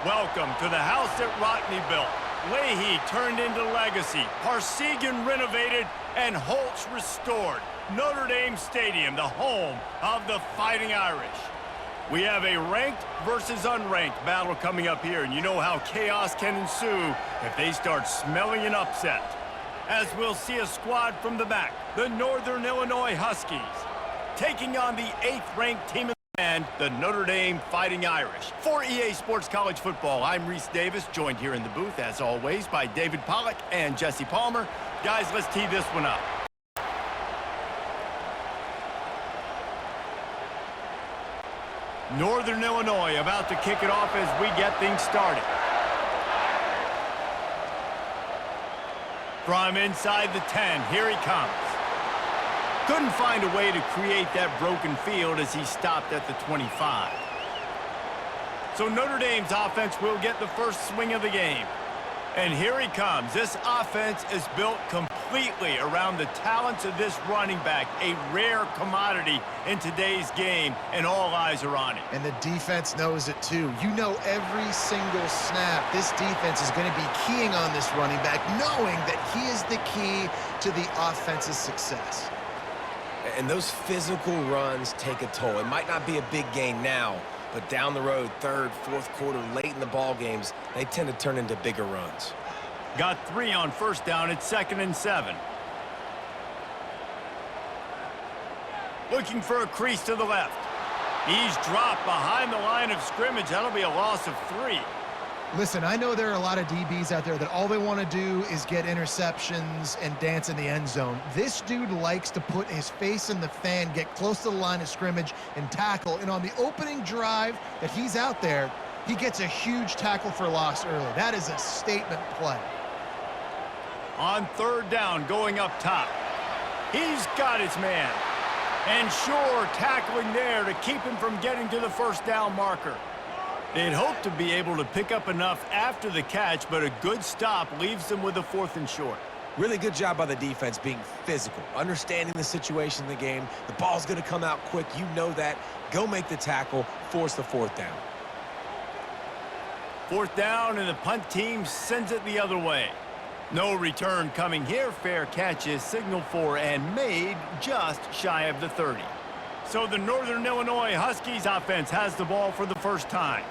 Welcome to the house that Rodney built. Leahy turned into legacy, Parsegan renovated, and Holtz restored. Notre Dame Stadium, the home of the Fighting Irish. We have a ranked versus unranked battle coming up here, and you know how chaos can ensue if they start smelling an upset. As we'll see a squad from the back, the Northern Illinois Huskies, taking on the 8th-ranked team and the Notre Dame Fighting Irish. For EA Sports College Football, I'm Reese Davis, joined here in the booth, as always, by David Pollack and Jesse Palmer. Guys, let's tee this one up. Northern Illinois about to kick it off as we get things started. From inside the 10, here he comes. Couldn't find a way to create that broken field as he stopped at the 25. So Notre Dame's offense will get the first swing of the game. And here he comes. This offense is built completely around the talents of this running back, a rare commodity in today's game, and all eyes are on it. And the defense knows it too. You know every single snap, this defense is going to be keying on this running back, knowing that he is the key to the offense's success. And those physical runs take a toll. It might not be a big gain now, but down the road, third, fourth quarter, late in the ball games, they tend to turn into bigger runs. Got 3 on first down. It's 2nd and 7. Looking for a crease to the left. He's dropped behind the line of scrimmage. That'll be a loss of 3. Listen, I know there are a lot of DBs out there that all they want to do is get interceptions and dance in the end zone. This dude likes to put his face in the fan, get close to the line of scrimmage, and tackle. And on the opening drive that he's out there, he gets a huge tackle for loss early. That is a statement play. On 3rd down, going up top. He's got his man. And sure, tackling there to keep him from getting to the first down marker. They'd hoped to be able to pick up enough after the catch, but a good stop leaves them with a 4th and short. Really good job by the defense being physical, understanding the situation in the game. The ball's going to come out quick. You know that. Go make the tackle, force the 4th down. 4th down, and the punt team sends it the other way. No return coming here. Fair catch is signaled for and made just shy of the 30. So the Northern Illinois Huskies offense has the ball for the first time.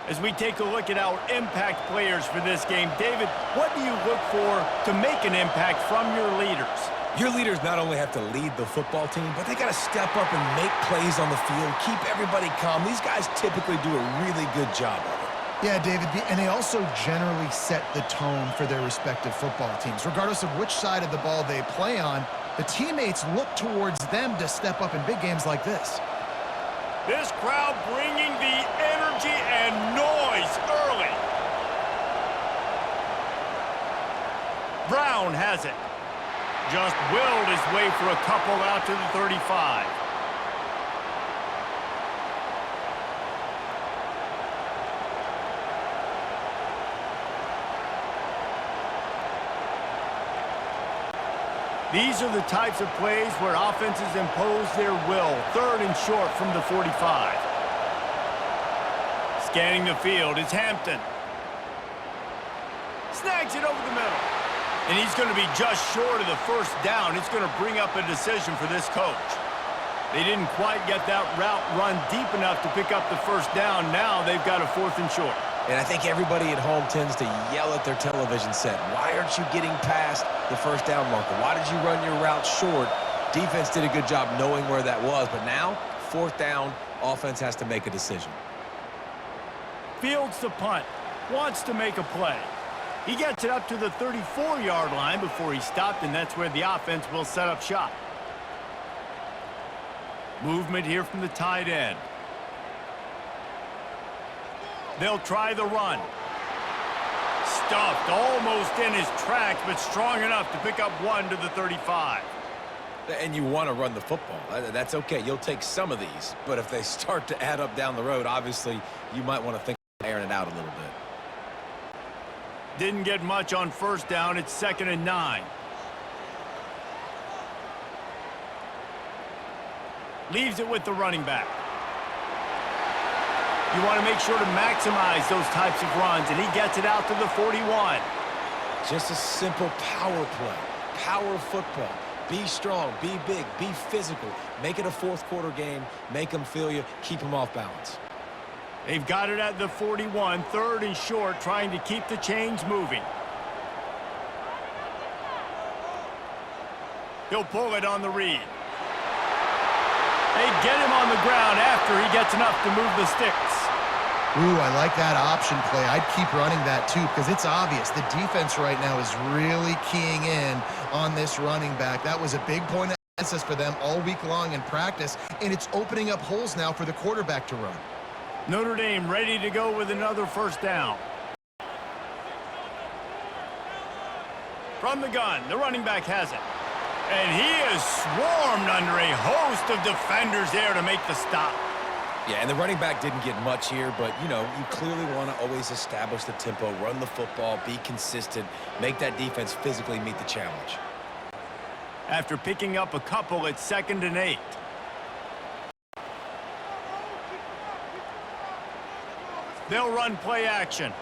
As we take a look at our impact players for this game, David, what do you look for to make an impact from your leaders? Your leaders not only have to lead the football team, but they got to step up and make plays on the field, keep everybody calm. These guys typically do a really good job of it. Yeah, David, and they also generally set the tone for their respective football teams. Regardless of which side of the ball they play on, the teammates look towards them to step up in big games like this. This crowd bringing the energy and noise early. Brown has it. Just willed his way for a couple out to the 35. These are the types of plays where offenses impose their will. 3rd and short from the 45. Scanning the field is Hampton. Snags it over the middle. And he's going to be just short of the first down. It's going to bring up a decision for this coach. They didn't quite get that route run deep enough to pick up the first down. Now they've got a 4th and short. And I think everybody at home tends to yell at their television set. Why aren't you getting past the first down marker? Why did you run your route short? Defense did a good job knowing where that was, but now, 4th down, offense has to make a decision. Fields the punt, wants to make a play. He gets it up to the 34-yard line before he stopped, and that's where the offense will set up shop. Movement here from the tight end. They'll try the run. Stuffed almost in his tracks, but strong enough to pick up 1 to the 35. And you want to run the football. That's okay. You'll take some of these. But if they start to add up down the road, obviously, you might want to think about airing it out a little bit. Didn't get much on first down. It's 2nd and 9. Leaves it with the running back. You want to make sure to maximize those types of runs, and he gets it out to the 41. Just a simple power play. Power football. Be strong, be big, be physical. Make it a fourth quarter game. Make them feel you. Keep them off balance. They've got it at the 41, 3rd and short, trying to keep the chains moving. He'll pull it on the read. They get him on the ground after he gets enough to move the sticks. Ooh, I like that option play. I'd keep running that too because it's obvious the defense right now is really keying in on this running back. That was a big point of emphasis for them all week long in practice, and it's opening up holes now for the quarterback to run. Notre Dame ready to go with another first down. From the gun, the running back has it. And he is swarmed under a host of defenders there to make the stop. Yeah, and the running back didn't get much here, but, you know, you clearly want to always establish the tempo, run the football, be consistent, make that defense physically meet the challenge. After picking up a couple, it's 2nd and 8. They'll run play action.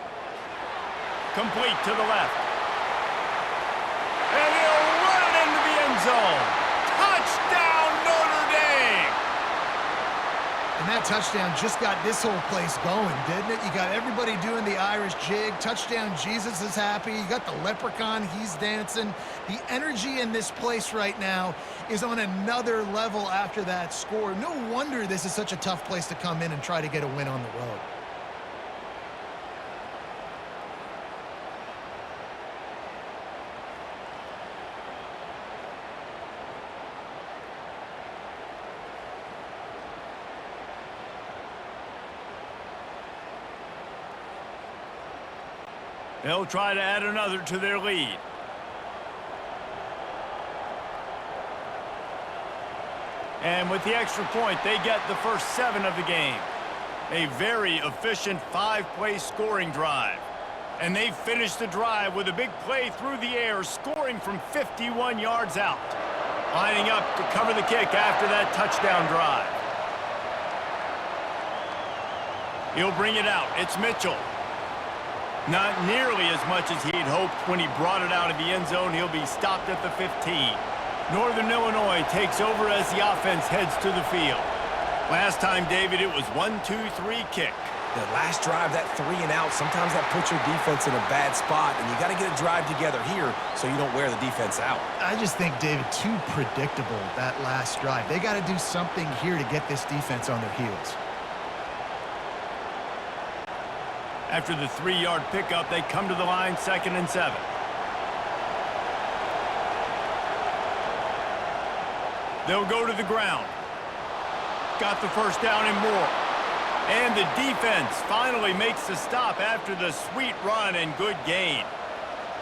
Complete to the left. And he'll run it into the end zone. Touchdown, Notre Dame! And that touchdown just got this whole place going, didn't it? You got everybody doing the Irish jig. Touchdown, Jesus is happy. You got the leprechaun, he's dancing. The energy in this place right now is on another level after that score. No wonder this is such a tough place to come in and try to get a win on the road. They'll try to add another to their lead. And with the extra point, they get the first 7 of the game. A very efficient 5-play scoring drive. And they finish the drive with a big play through the air, scoring from 51 yards out. Lining up to cover the kick after that touchdown drive. He'll bring it out. It's Mitchell. Not nearly as much as he'd hoped when he brought it out of the end zone. He'll be stopped at the 15. Northern Illinois takes over as the offense heads to the field. Last time, David, it was 1-2-3 kick. The last drive, that 3 and out, sometimes that puts your defense in a bad spot, and you got to get a drive together here so you don't wear the defense out. I just think, David, too predictable, that last drive. They got to do something here to get this defense on their heels. After the 3-yard pickup, they come to the line, 2nd and 7. They'll go to the ground. Got the first down and more. And the defense finally makes the stop after the sweet run and good gain.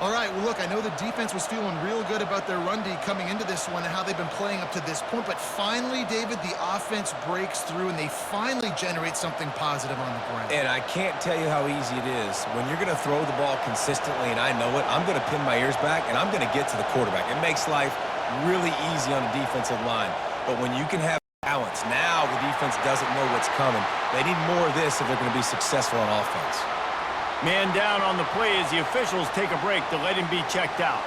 All right, well, look, I know the defense was feeling real good about their run D coming into this one and how they've been playing up to this point, but finally, David, the offense breaks through and they finally generate something positive on the ground. And I can't tell you how easy it is. When you're going to throw the ball consistently, and I know it, I'm going to pin my ears back, and I'm going to get to the quarterback. It makes life really easy on the defensive line. But when you can have balance, now the defense doesn't know what's coming. They need more of this if they're going to be successful on offense. Man down on the play as the officials take a break to let him be checked out.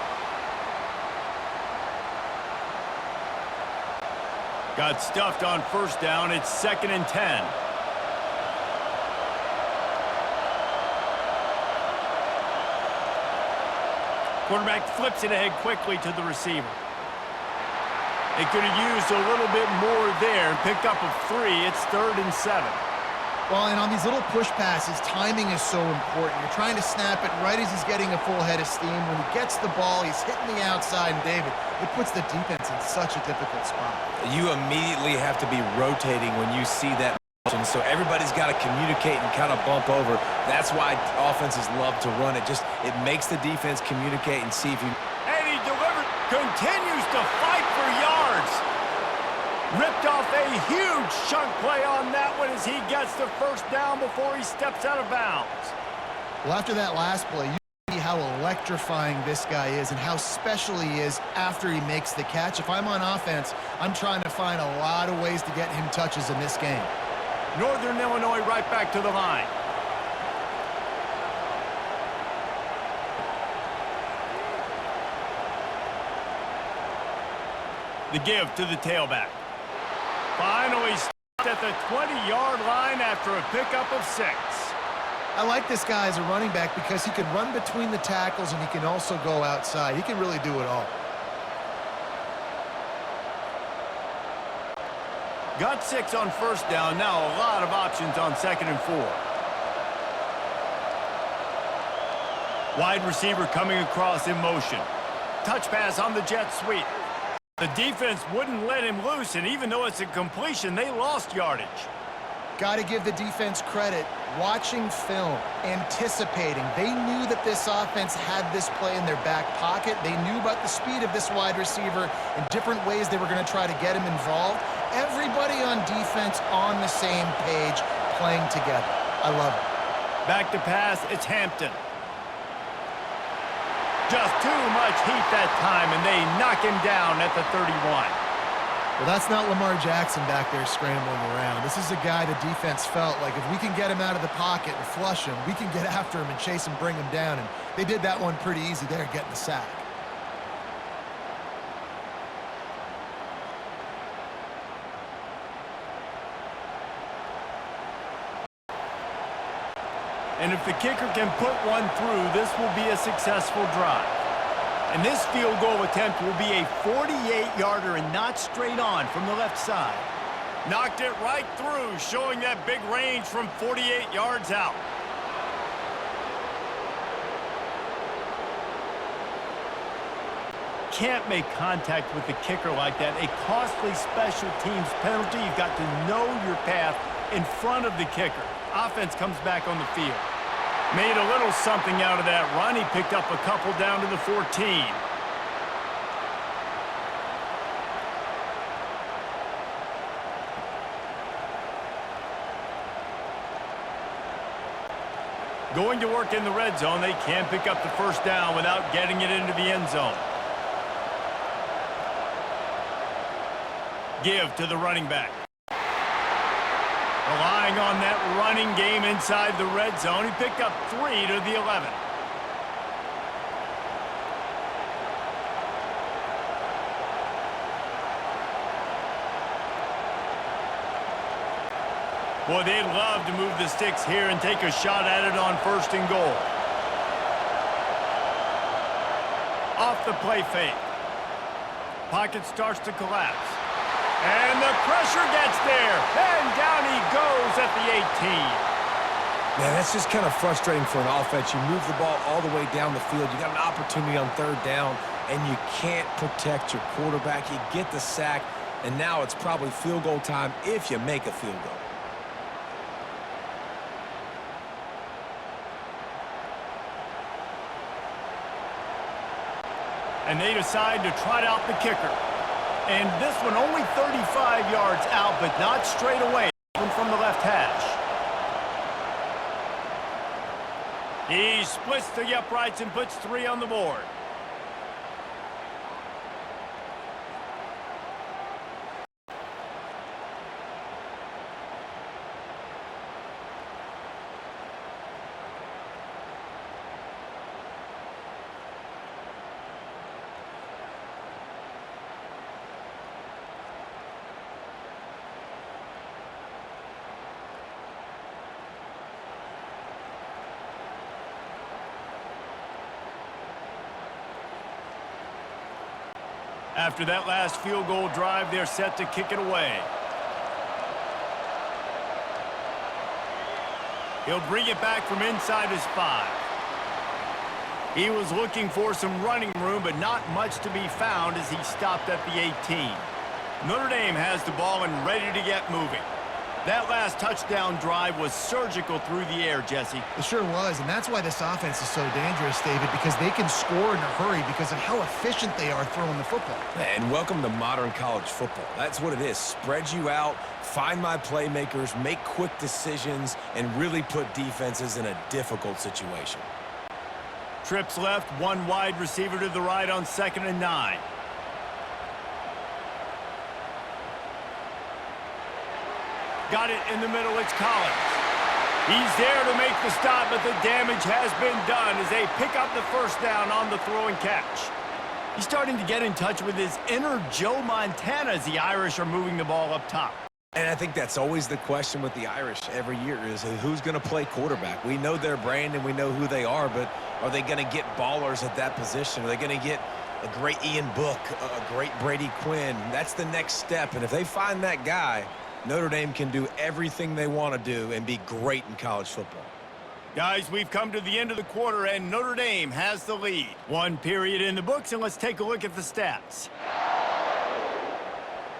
Got stuffed on first down. It's 2nd and 10. Quarterback flips it ahead quickly to the receiver. They could have used a little bit more there and picked up a 3. It's 3rd and 7. Well, and on these little push passes, timing is so important. You're trying to snap it right as he's getting a full head of steam. When he gets the ball, he's hitting the outside, and David, it puts the defense in such a difficult spot. You immediately have to be rotating when you see that motion, so everybody's got to communicate and kind of bump over. That's why offenses love to run it. It makes the defense communicate and see if you... And he delivered, continues to fight for yards. Ripped off a huge chunk play on that one as he gets the first down before he steps out of bounds. Well, after that last play, you see how electrifying this guy is and how special he is after he makes the catch. If I'm on offense, I'm trying to find a lot of ways to get him touches in this game. Northern Illinois right back to the line. The give to the tailback. Finally stopped at the 20-yard line after a pickup of 6. I like this guy as a running back because he can run between the tackles and he can also go outside. He can really do it all. Got 6 on first down. Now a lot of options on 2nd and 4. Wide receiver coming across in motion. Touch pass on the jet sweep. The defense wouldn't let him loose, and even though it's a completion, they lost yardage. Got to give the defense credit. Watching film, anticipating. They knew that this offense had this play in their back pocket. They knew about the speed of this wide receiver and different ways they were going to try to get him involved. Everybody on defense on the same page, playing together. I love it. Back to pass, it's Hampton. Just too much heat that time, and they knock him down at the 31. Well, that's not Lamar Jackson back there scrambling around. This is a guy the defense felt like if we can get him out of the pocket and flush him, we can get after him and chase him, bring him down. And they did that one pretty easy there, getting the sack. And if the kicker can put one through, this will be a successful drive. And this field goal attempt will be a 48-yarder and not straight on from the left side. Knocked it right through, showing that big range from 48 yards out. Can't make contact with the kicker like that. A costly special teams penalty. You've got to know your path in front of the kicker. Offense comes back on the field. Made a little something out of that run. He picked up a couple down to the 14. Going to work in the red zone. They can pick up the first down without getting it into the end zone. Give to the running back. Relying on that running game inside the red zone. He picked up 3 to the 11. Boy, they'd love to move the sticks here and take a shot at it on 1st and goal. Off the play fake. Pocket starts to collapse. And the pressure gets there. And down he goes at the 18. Man, that's just kind of frustrating for an offense. You move the ball all the way down the field. You got an opportunity on 3rd down, and you can't protect your quarterback. You get the sack, and now it's probably field goal time if you make a field goal. And they decide to trot out the kicker. And this one only 35 yards out, but not straight away from the left hash. He splits the uprights and puts 3 on the board. After that last field goal drive, they're set to kick it away. He'll bring it back from inside his 5. He was looking for some running room, but not much to be found as he stopped at the 18. Notre Dame has the ball and ready to get moving. That last touchdown drive was surgical through the air, Jesse. It sure was, and that's why this offense is so dangerous, David, because they can score in a hurry because of how efficient they are throwing the football. And welcome to modern college football. That's what it is. Spread you out, find my playmakers, make quick decisions, and really put defenses in a difficult situation. Trips left, 1 wide receiver to the right on 2nd and 9. Got it in the middle. It's Collins. He's there to make the stop, but the damage has been done as they pick up the first down on the throw and catch. He's starting to get in touch with his inner Joe Montana as the Irish are moving the ball up top. And I think that's always the question with the Irish every year is who's going to play quarterback. We know their brand and we know who they are, but are they going to get ballers at that position? Are they going to get a great Ian Book, a great Brady Quinn? That's the next step. And if they find that guy, Notre Dame can do everything they want to do and be great in college football. Guys, we've come to the end of the quarter, and Notre Dame has the lead. One period in the books, and let's take a look at the stats.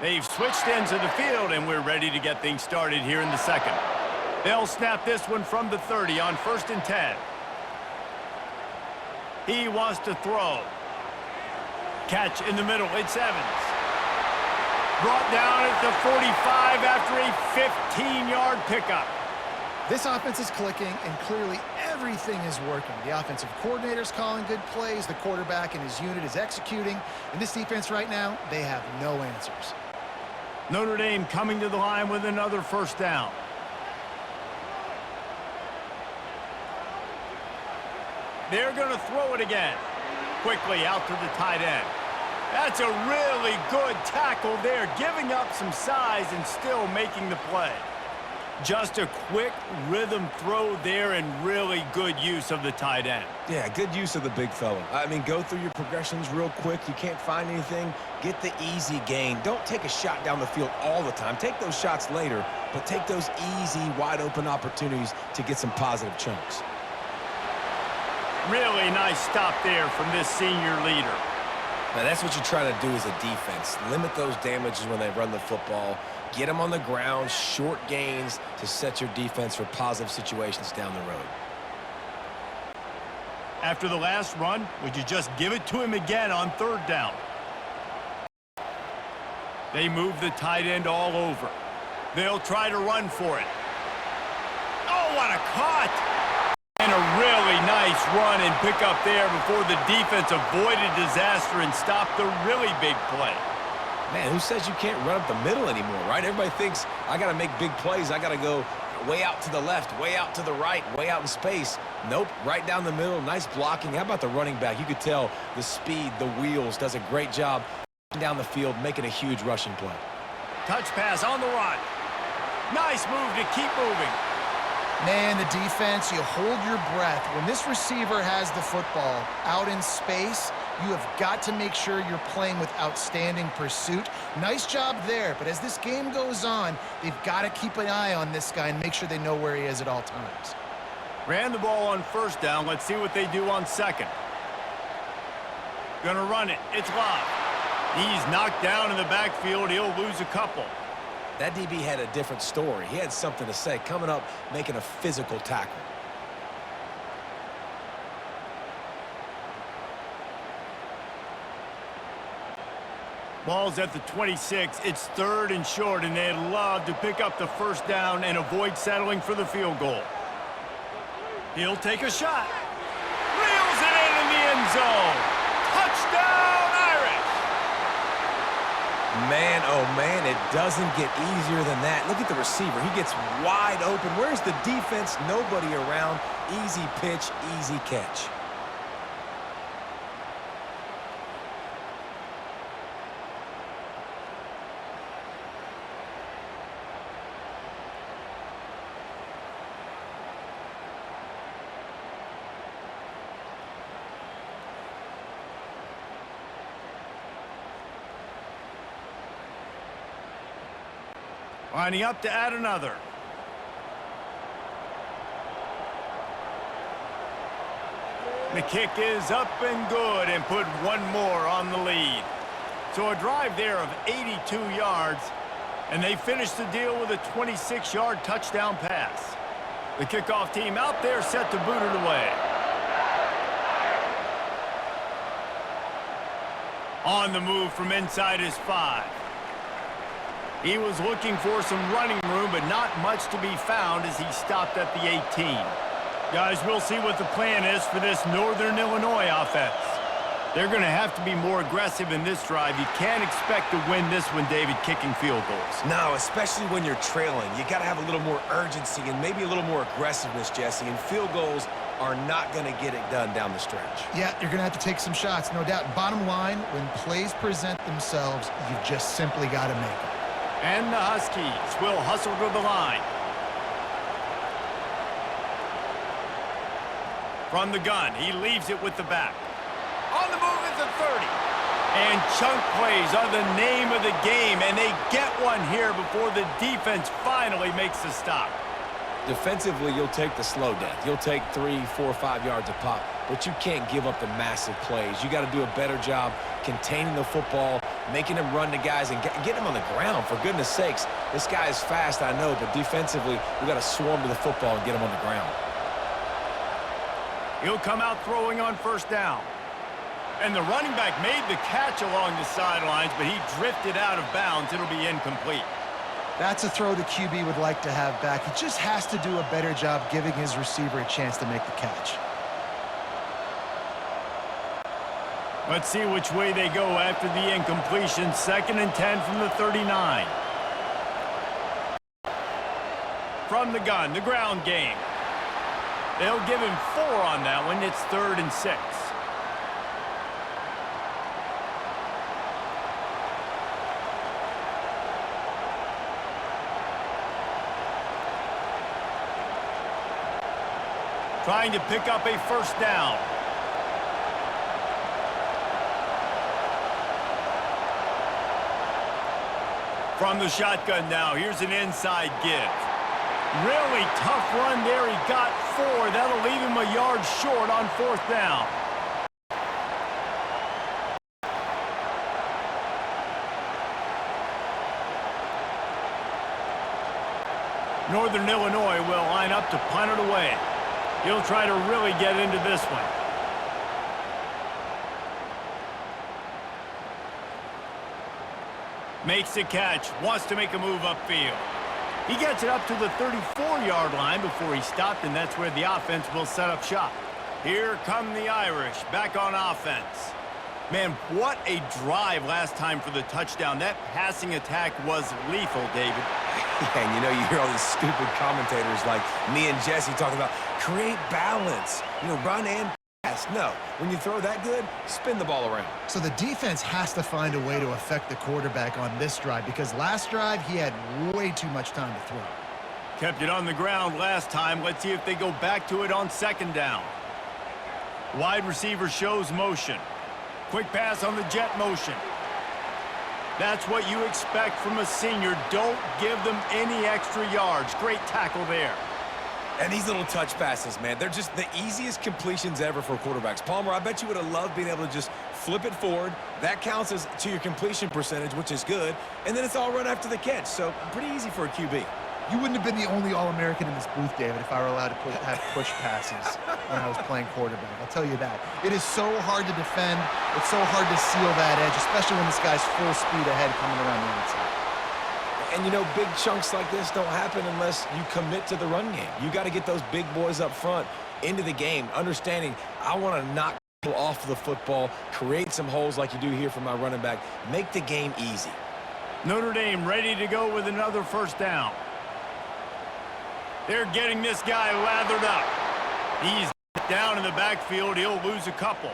They've switched ends of the field, and we're ready to get things started here in the second. They'll snap this one from the 30 on 1st and 10. He wants to throw. Catch in the middle. It's Evans. Brought down at the 45 after a 15-yard pickup. This offense is clicking, and clearly everything is working. The offensive coordinator's calling good plays. The quarterback and his unit is executing. And this defense right now, they have no answers. Notre Dame coming to the line with another first down. They're going to throw it again. Quickly out to the tight end. That's a really good tackle there, giving up some size and still making the play. Just a quick rhythm throw there and really good use of the tight end. Yeah, good use of the big fella. I mean, go through your progressions real quick. You can't find anything. Get the easy gain. Don't take a shot down the field all the time. Take those shots later, but take those easy, wide-open opportunities to get some positive chunks. Really nice stop there from this senior leader. Now, that's what you try to do as a defense. Limit those damages when they run the football. Get them on the ground, short gains to set your defense for positive situations down the road. After the last run, would you just give it to him again on 3rd down? They move the tight end all over. They'll try to run for it. Oh, what a cut! And a really nice run and pick up there before the defense avoided disaster and stopped the really big play. Man, who says you can't run up the middle anymore, right? Everybody thinks I got to make big plays. I got to go way out to the left, way out to the right, way out in space. Nope, right down the middle. Nice blocking. How about the running back? You could tell the speed, the wheels, does a great job down the field, making a huge rushing play. Touch pass on the run. Nice move to keep moving. Man, the defense, you hold your breath. When this receiver has the football out in space, you have got to make sure you're playing with outstanding pursuit. Nice job there, but as this game goes on, they've got to keep an eye on this guy and make sure they know where he is at all times. Ran the ball on 1st down. Let's see what they do on 2nd. Gonna run it. It's Love. He's knocked down in the backfield. He'll lose a couple. That DB had a different story. He had something to say, coming up, making a physical tackle. Ball's at the 26. It's 3rd and short, and they'd love to pick up the first down and avoid settling for the field goal. He'll take a shot. Reels it in the end zone. Touchdown, Irish! Man, oh man, it doesn't get easier than that. Look at the receiver. He gets wide open. Where's the defense? Nobody around. Easy pitch, easy catch. Lining up to add another. The kick is up and good and put one more on the lead. So a drive there of 82 yards, and they finish the deal with a 26-yard touchdown pass. The kickoff team out there set to boot it away. On the move from inside his 5. He was looking for some running room, but not much to be found as he stopped at the 18. Guys, we'll see what the plan is for this Northern Illinois offense. They're going to have to be more aggressive in this drive. You can't expect to win this one, David, kicking field goals. No, especially when you're trailing. You got to have a little more urgency and maybe a little more aggressiveness, Jesse. And field goals are not going to get it done down the stretch. Yeah, you're going to have to take some shots, no doubt. Bottom line, when plays present themselves, you've just simply got to make them. And the Huskies will hustle to the line. From the gun, he leaves it with the back. On the move at the 30. And chunk plays are the name of the game, and they get one here before the defense finally makes the stop. Defensively, you'll take the slow death. You'll take 3, 4, 5 yards a pop, but you can't give up the massive plays. You got to do a better job containing the football, making them run to guys, and getting them on the ground, for goodness sakes. This guy is fast, I know, but defensively, we got to swarm to the football and get him on the ground. He'll come out throwing on first down. And the running back made the catch along the sidelines, but he drifted out of bounds. It'll be incomplete. That's a throw the QB would like to have back. He just has to do a better job giving his receiver a chance to make the catch. Let's see which way they go after the incompletion. 2nd and 10 from the 39. From the gun, the ground game. They'll give him 4 on that one. It's 3rd and 6. Trying to pick up a first down. From the shotgun now, here's an inside give. Really tough run there. He got 4. That'll leave him a yard short on 4th down. Northern Illinois will line up to punt it away. He'll try to really get into this one. Makes the catch, wants to make a move upfield. He gets it up to the 34-yard line before he stopped, and that's where the offense will set up shop. Here come the Irish, back on offense. Man, what a drive last time for the touchdown. That passing attack was lethal, David. Yeah, and you know, you hear all these stupid commentators like me and Jesse talking about create balance, run and pass. No, when you throw that good, spin the ball around. So the defense has to find a way to affect the quarterback on this drive, because last drive he had way too much time to throw. Kept it on the ground last time. Let's see if they go back to it on 2nd down. Wide receiver shows motion. Quick pass on the jet motion. That's what you expect from a senior. Don't give them any extra yards. Great tackle there. And these little touch passes, man, they're just the easiest completions ever for quarterbacks. Palmer, I bet you would have loved being able to just flip it forward. That counts as to your completion percentage, which is good. And then it's all run after the catch. So pretty easy for a QB. You wouldn't have been the only All-American in this booth, David, if I were allowed to have push passes when I was playing quarterback. I'll tell you that. It is so hard to defend. It's so hard to seal that edge, especially when this guy's full speed ahead coming around the outside. And, big chunks like this don't happen unless you commit to the run game. You got to get those big boys up front into the game, understanding I want to knock people off the football, create some holes like you do here for my running back, make the game easy. Notre Dame ready to go with another first down. They're getting this guy lathered up. He's down in the backfield. He'll lose a couple.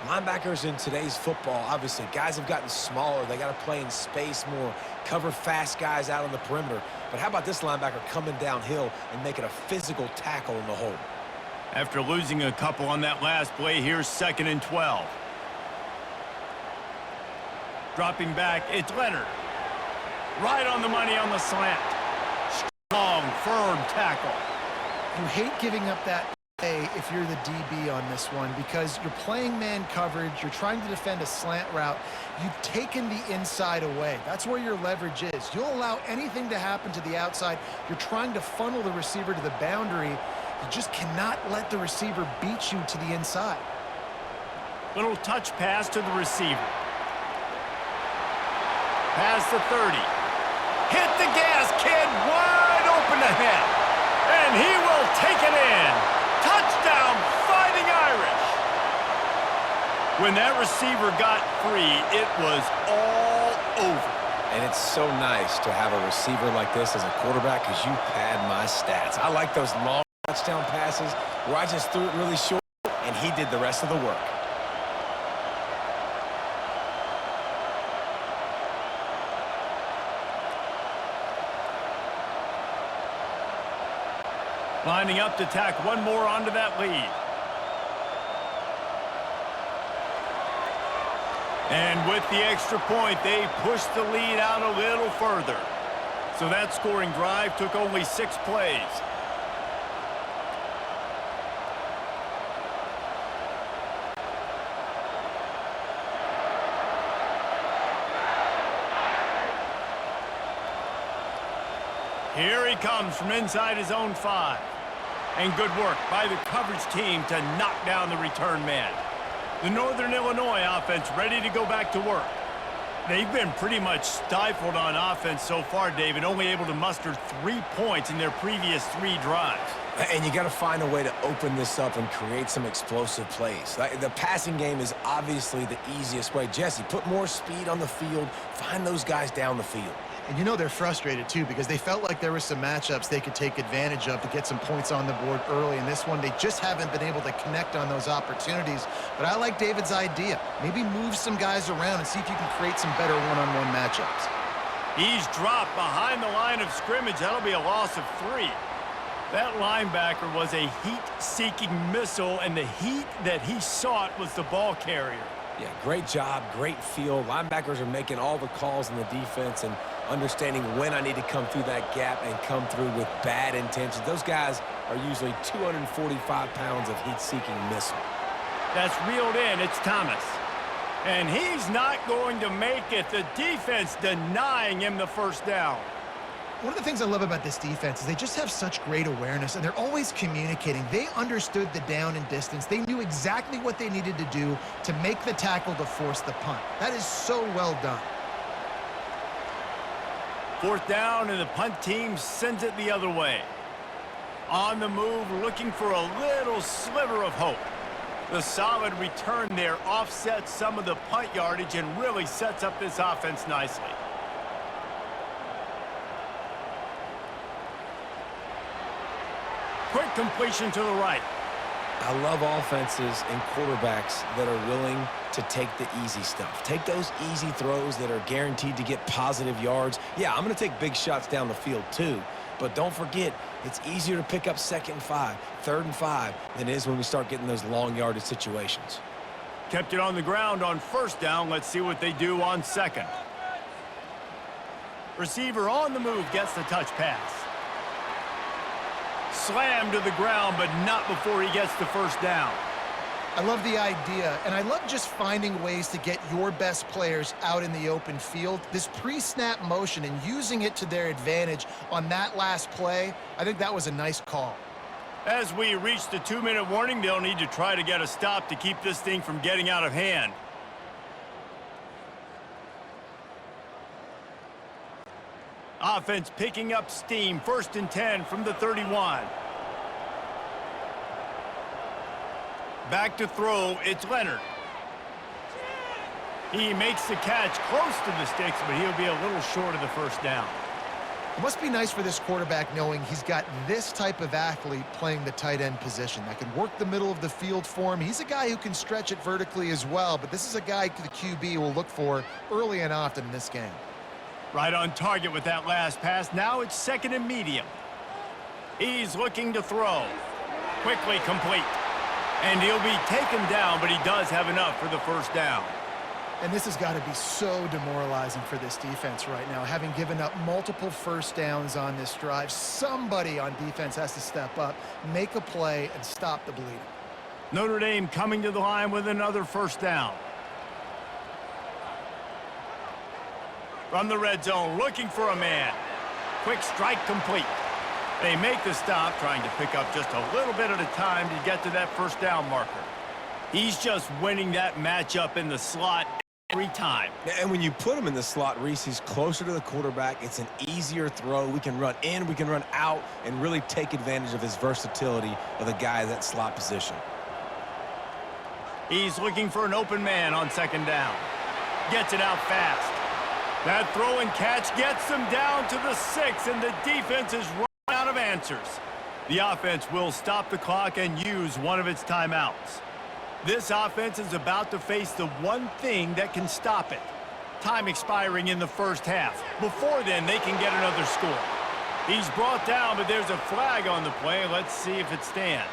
Linebackers in today's football, obviously, guys have gotten smaller. They got to play in space more, cover fast guys out on the perimeter. But how about this linebacker coming downhill and making a physical tackle in the hole? After losing a couple on that last play, here's 2nd and 12. Dropping back, it's Leonard. Right on the money on the slant. Strong, firm tackle. You hate giving up that play if you're the DB on this one, because you're playing man coverage, you're trying to defend a slant route, you've taken the inside away. That's where your leverage is. You'll allow anything to happen to the outside. You're trying to funnel the receiver to the boundary. You just cannot let the receiver beat you to the inside. Little touch pass to the receiver. Pass the 30. Hit the gas, kid, wide open ahead. And he will take it in. Touchdown, Fighting Irish. When that receiver got free, it was all over. And it's so nice to have a receiver like this as a quarterback because you pad my stats. I like those long touchdown passes where I just threw it really short and he did the rest of the work. Lining up to tack one more onto that lead. And with the extra point, they pushed the lead out a little further. So that scoring drive took only 6 plays. Here he comes from inside his own 5. And good work by the coverage team to knock down the return man. The Northern Illinois offense ready to go back to work. They've been pretty much stifled on offense so far, David, only able to muster 3 points in their previous 3 drives. And you got to find a way to open this up and create some explosive plays. The passing game is obviously the easiest way. Jesse, put more speed on the field. Find those guys down the field. And you know they're frustrated, too, because they felt like there were some matchups they could take advantage of to get some points on the board early. In this one, they just haven't been able to connect on those opportunities. But I like David's idea. Maybe move some guys around and see if you can create some better one-on-one matchups. He's dropped behind the line of scrimmage. That'll be a loss of 3. That linebacker was a heat-seeking missile, and the heat that he sought was the ball carrier. Yeah, great job, great feel. Linebackers are making all the calls in the defense and understanding when I need to come through that gap and come through with bad intentions. Those guys are usually 245 pounds of heat-seeking missile. That's reeled in. It's Thomas. And he's not going to make it. The defense denying him the first down. One of the things I love about this defense is they just have such great awareness, and they're always communicating. They understood the down and distance. They knew exactly what they needed to do to make the tackle to force the punt. That is so well done. 4th down, and the punt team sends it the other way. On the move, looking for a little sliver of hope. The solid return there offsets some of the punt yardage and really sets up this offense nicely. Quick completion to the right. I love offenses and quarterbacks that are willing to take the easy stuff. Take those easy throws that are guaranteed to get positive yards. Yeah, I'm going to take big shots down the field too, but don't forget, it's easier to pick up 2nd and 5, 3rd and 5 than it is when we start getting those long yardage situations. Kept it on the ground on 1st down. Let's see what they do on 2nd. Receiver on the move gets the touch pass. Slammed to the ground, but not before he gets the 1st down. I love the idea, and I love just finding ways to get your best players out in the open field. This pre-snap motion and using it to their advantage on that last play, I think that was a nice call. As we reach the 2-minute warning, they'll need to try to get a stop to keep this thing from getting out of hand. Offense picking up steam. 1st and 10 from the 31. Back to throw. It's Leonard. He makes the catch close to the sticks, but he'll be a little short of the 1st down. It must be nice for this quarterback knowing he's got this type of athlete playing the tight end position that can work the middle of the field for him. He's a guy who can stretch it vertically as well, but this is a guy the QB will look for early and often in this game. Right on target with that last pass. Now it's 2nd and medium. He's looking to throw. Quickly complete. And he'll be taken down, but he does have enough for the 1st down. And this has got to be so demoralizing for this defense right now. Having given up multiple 1st downs on this drive, somebody on defense has to step up, make a play, and stop the bleeding. Notre Dame coming to the line with another 1st down. From the red zone, looking for a man. Quick strike complete. They make the stop, trying to pick up just a little bit at a time to get to that 1st down marker. He's just winning that matchup in the slot every time. And when you put him in the slot, Reese, he's closer to the quarterback. It's an easier throw. We can run in, we can run out, and really take advantage of his versatility of the guy in that slot position. He's looking for an open man on second down. Gets it out fast. That throw and catch gets them down to the 6, and the defense is running out of answers. The offense will stop the clock and use one of its timeouts. This offense is about to face the one thing that can stop it. Time expiring in the first half. Before then, they can get another score. He's brought down, but there's a flag on the play. Let's see if it stands.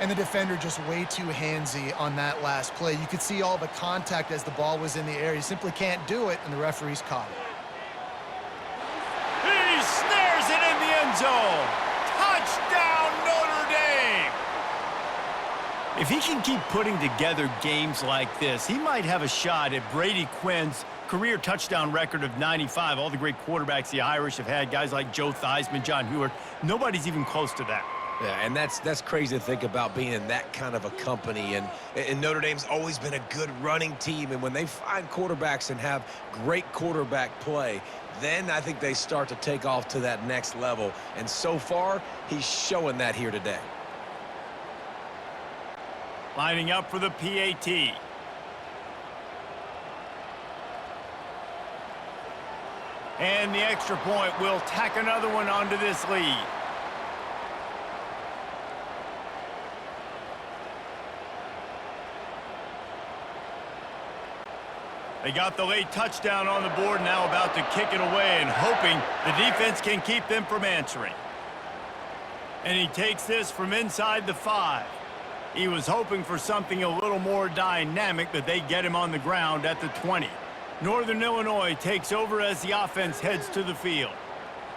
And the defender just way too handsy on that last play. You could see all the contact as the ball was in the air. He simply can't do it, and the referee's caught it. He snares it in the end zone. Touchdown, Notre Dame! If he can keep putting together games like this, he might have a shot at Brady Quinn's career touchdown record of 95. All the great quarterbacks the Irish have had, guys like Joe Theismann, John Hewart, nobody's even close to that. Yeah, and that's crazy to think about being in that kind of a company. And Notre Dame's always been a good running team. And when they find quarterbacks and have great quarterback play, then I think they start to take off to that next level. And so far, he's showing that here today. Lining up for the PAT. And the extra point will tack another one onto this lead. They got the late touchdown on the board, now about to kick it away and hoping the defense can keep them from answering. And he takes this from inside the 5. He was hoping for something a little more dynamic, but they get him on the ground at the 20. Northern Illinois takes over as the offense heads to the field.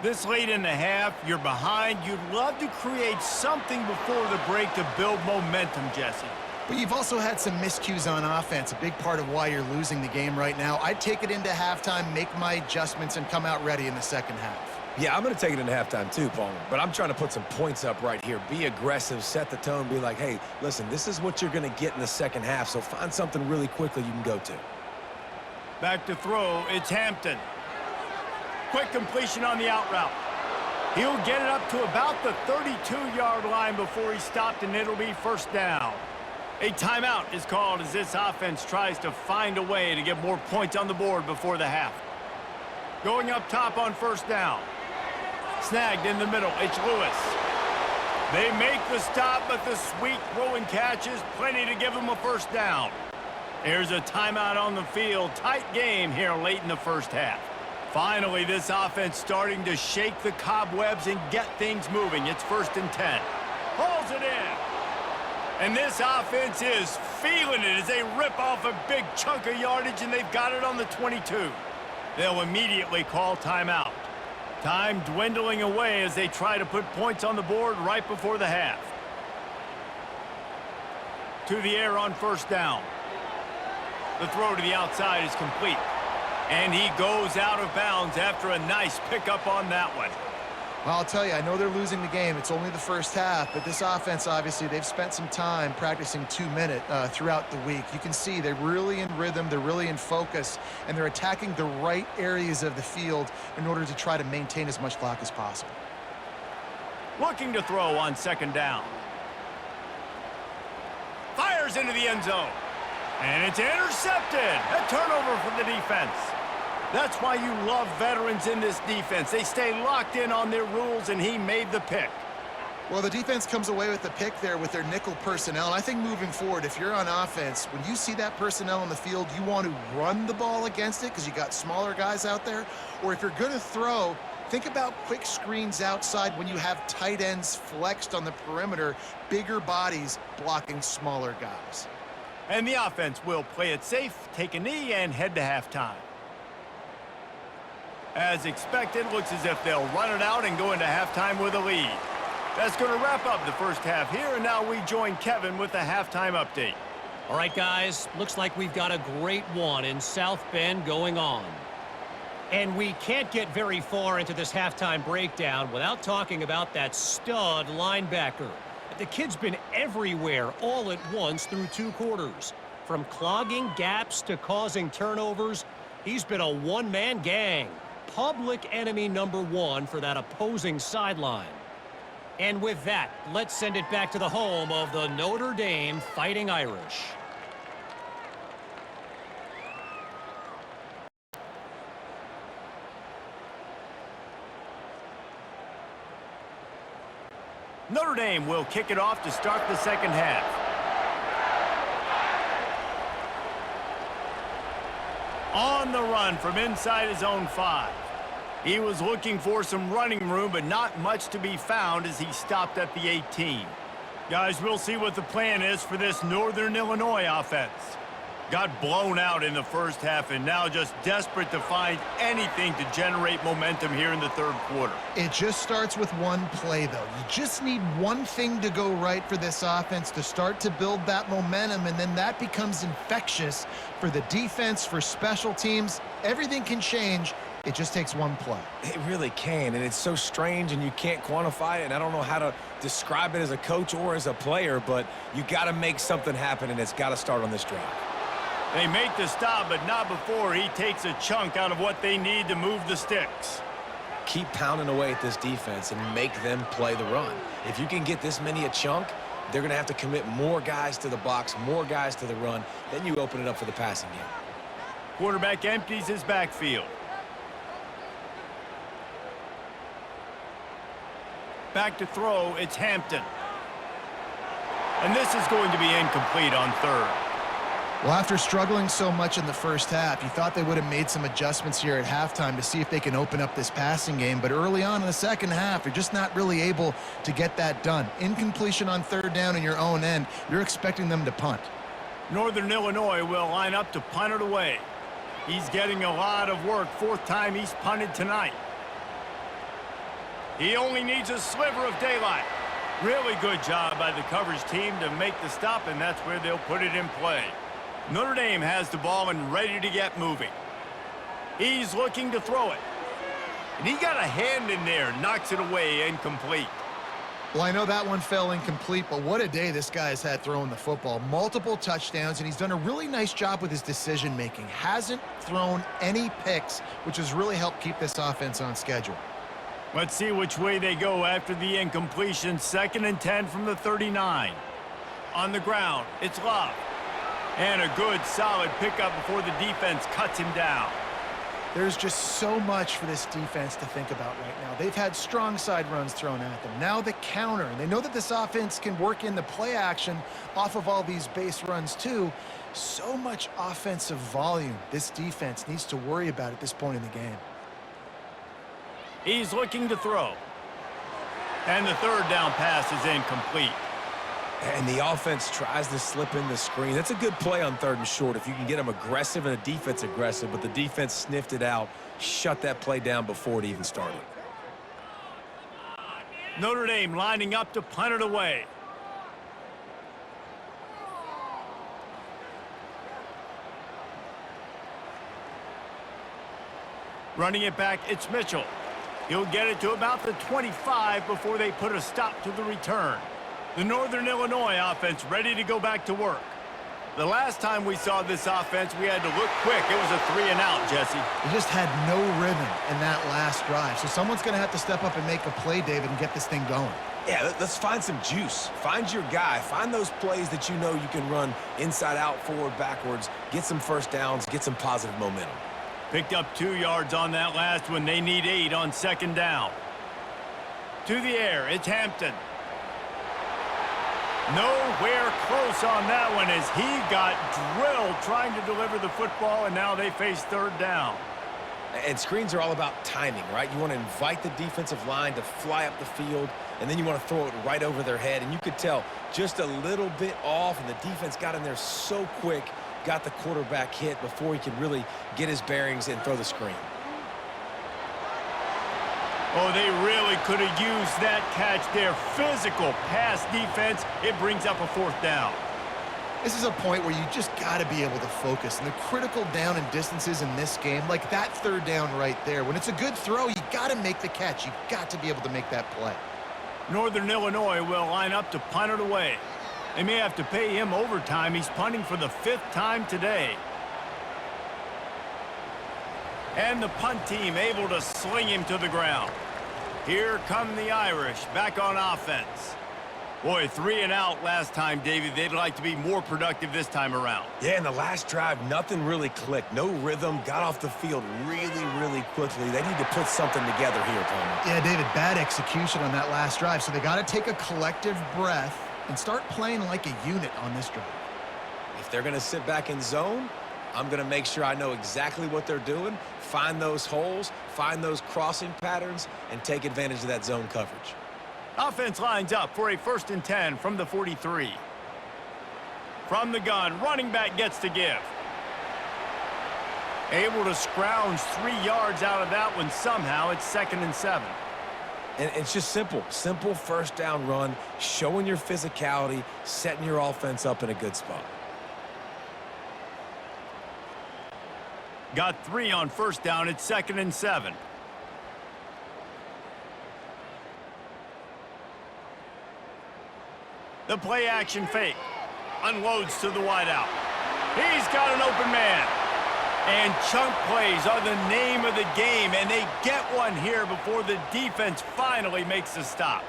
This late in the half, you're behind. You'd love to create something before the break to build momentum, Jesse. But you've also had some miscues on offense, a big part of why you're losing the game right now. I'd take it into halftime, make my adjustments, and come out ready in the second half. Yeah, I'm going to take it into halftime too, Paul. But I'm trying to put some points up right here. Be aggressive, set the tone, be like, hey, listen, this is what you're going to get in the second half, so find something really quickly you can go to. Back to throw, it's Hampton. Quick completion on the out route. He'll get it up to about the 32-yard line before he stopped, and it'll be first down. A timeout is called as this offense tries to find a way to get more points on the board before the half. Going up top on first down. Snagged in the middle, it's Lewis. They make the stop, but the sweet throw and catch is plenty to give them a first down. There's a timeout on the field. Tight game here late in the first half. Finally, this offense starting to shake the cobwebs and get things moving. It's 1st and 10. Hauls it in. And this offense is feeling it as they rip off a big chunk of yardage, and they've got it on the 22. They'll immediately call timeout. Time dwindling away as they try to put points on the board right before the half. To the air on first down. The throw to the outside is complete. And he goes out of bounds after a nice pickup on that one. Well, I'll tell you, I know they're losing the game. It's only the first half, but this offense, obviously, they've spent some time practicing 2-minute throughout the week. You can see they're really in rhythm, they're really in focus, and they're attacking the right areas of the field in order to try to maintain as much clock as possible. Looking to throw on second down. Fires into the end zone. And it's intercepted. A turnover for the defense. That's why you love veterans in this defense. They stay locked in on their rules, and he made the pick. Well, the defense comes away with the pick there with their nickel personnel. And I think moving forward, if you're on offense, when you see that personnel on the field, you want to run the ball against it because you got smaller guys out there. Or if you're going to throw, think about quick screens outside when you have tight ends flexed on the perimeter, bigger bodies blocking smaller guys. And the offense will play it safe, take a knee, and head to halftime. As expected, looks as if they'll run it out and go into halftime with a lead. That's going to wrap up the first half here, and now we join Kevin with the halftime update. All right, guys, looks like we've got a great one in South Bend going on. And we can't get very far into this halftime breakdown without talking about that stud linebacker. The kid's been everywhere all at once through 2 quarters. From clogging gaps to causing turnovers, he's been a one-man gang. Public enemy number 1 for that opposing sideline. And with that, let's send it back to the home of the Notre Dame Fighting Irish. Notre Dame will kick it off to start the second half. On the run from inside his own 5. He was looking for some running room, but not much to be found as he stopped at the 18. Guys, we'll see what the plan is for this Northern Illinois offense. Got blown out in the first half and now just desperate to find anything to generate momentum here in the third quarter. It just starts with one play, though. You just need one thing to go right for this offense to start to build that momentum, and then that becomes infectious for the defense, for special teams. Everything can change. It just takes one play. It really can, and it's so strange, and you can't quantify it, and I don't know how to describe it as a coach or as a player, but you got to make something happen, and it's got to start on this drive. They make the stop, but not before he takes a chunk out of what they need to move the sticks. Keep pounding away at this defense and make them play the run. If you can get this many a chunk, they're going to have to commit more guys to the box, more guys to the run. Then you open it up for the passing game. Quarterback empties his backfield. Back to throw, it's Hampton. And this is going to be incomplete on third. Well, after struggling so much in the first half, you thought they would have made some adjustments here at halftime to see if they can open up this passing game. But early on in the second half, you're just not really able to get that done. Incompletion on third down in your own end, you're expecting them to punt. Northern Illinois will line up to punt it away. He's getting a lot of work. Fourth time he's punted tonight. He only needs a sliver of daylight. Really good job by the coverage team to make the stop, and that's where they'll put it in play. Notre Dame has the ball and ready to get moving. He's looking to throw it. And he got a hand in there, knocks it away, incomplete. Well, I know that one fell incomplete, but what a day this guy has had throwing the football. Multiple touchdowns, and he's done a really nice job with his decision-making. Hasn't thrown any picks, which has really helped keep this offense on schedule. Let's see which way they go after the incompletion. 2nd and 10 from the 39. On the ground, it's Love. And a good, solid pickup before the defense cuts him down. There's just so much for this defense to think about right now. They've had strong side runs thrown at them. Now the counter, and they know that this offense can work in the play action off of all these base runs too. So much offensive volume this defense needs to worry about at this point in the game. He's looking to throw. And the third down pass is incomplete. And the offense tries to slip in the screen. That's a good play on 3rd and short if you can get them aggressive and a defense aggressive, but the defense sniffed it out, shut that play down before it even started. Notre Dame lining up to punt it away. Running it back, it's Mitchell. He'll get it to about the 25 before they put a stop to the return. The Northern Illinois offense ready to go back to work. The last time we saw this offense, we had to look quick. It was a 3-and-out, Jesse. They just had no rhythm in that last drive. So someone's going to have to step up and make a play, David, and get this thing going. Yeah, let's find some juice. Find your guy. Find those plays that you know you can run inside out, forward, backwards. Get some first downs. Get some positive momentum. Picked up 2 yards on that last one. They need 8 on 2nd down. To the air, it's Hampton. Nowhere close on that one as he got drilled trying to deliver the football, and now they face 3rd down. And screens are all about timing, right? You want to invite the defensive line to fly up the field, and then you want to throw it right over their head. And you could tell just a little bit off, and the defense got in there so quick, got the quarterback hit before he could really get his bearings and throw the screen. Oh, they really could have used that catch there. Physical pass defense. It brings up a 4th down. This is a point where you just got to be able to focus. And the critical down and distances in this game, like that 3rd down right there, when it's a good throw, you got to make the catch. You got to be able to make that play. Northern Illinois will line up to punt it away. They may have to pay him overtime. He's punting for the 5th time today. And the punt team able to sling him to the ground. Here come the Irish, back on offense. Boy, 3 and out last time, David. They'd like to be more productive this time around. Yeah, in the last drive, nothing really clicked. No rhythm, got off the field really, really quickly. They need to put something together here, Palmer. Yeah, David, bad execution on that last drive, so they got to take a collective breath and start playing like a unit on this drive. If they're going to sit back in zone, I'm going to make sure I know exactly what they're doing, find those holes, find those crossing patterns, and take advantage of that zone coverage. Offense lines up for a 1st and 10 from the 43. From the gun, running back gets to give. Able to scrounge 3 yards out of that one somehow. It's 2nd and 7. And it's just simple. Simple first down run, showing your physicality, setting your offense up in a good spot. Got 3 on 1st down. It's 2nd and 7. The play action fake. Unloads to the wideout. He's got an open man. And chunk plays are the name of the game, and they get one here before the defense finally makes the stop.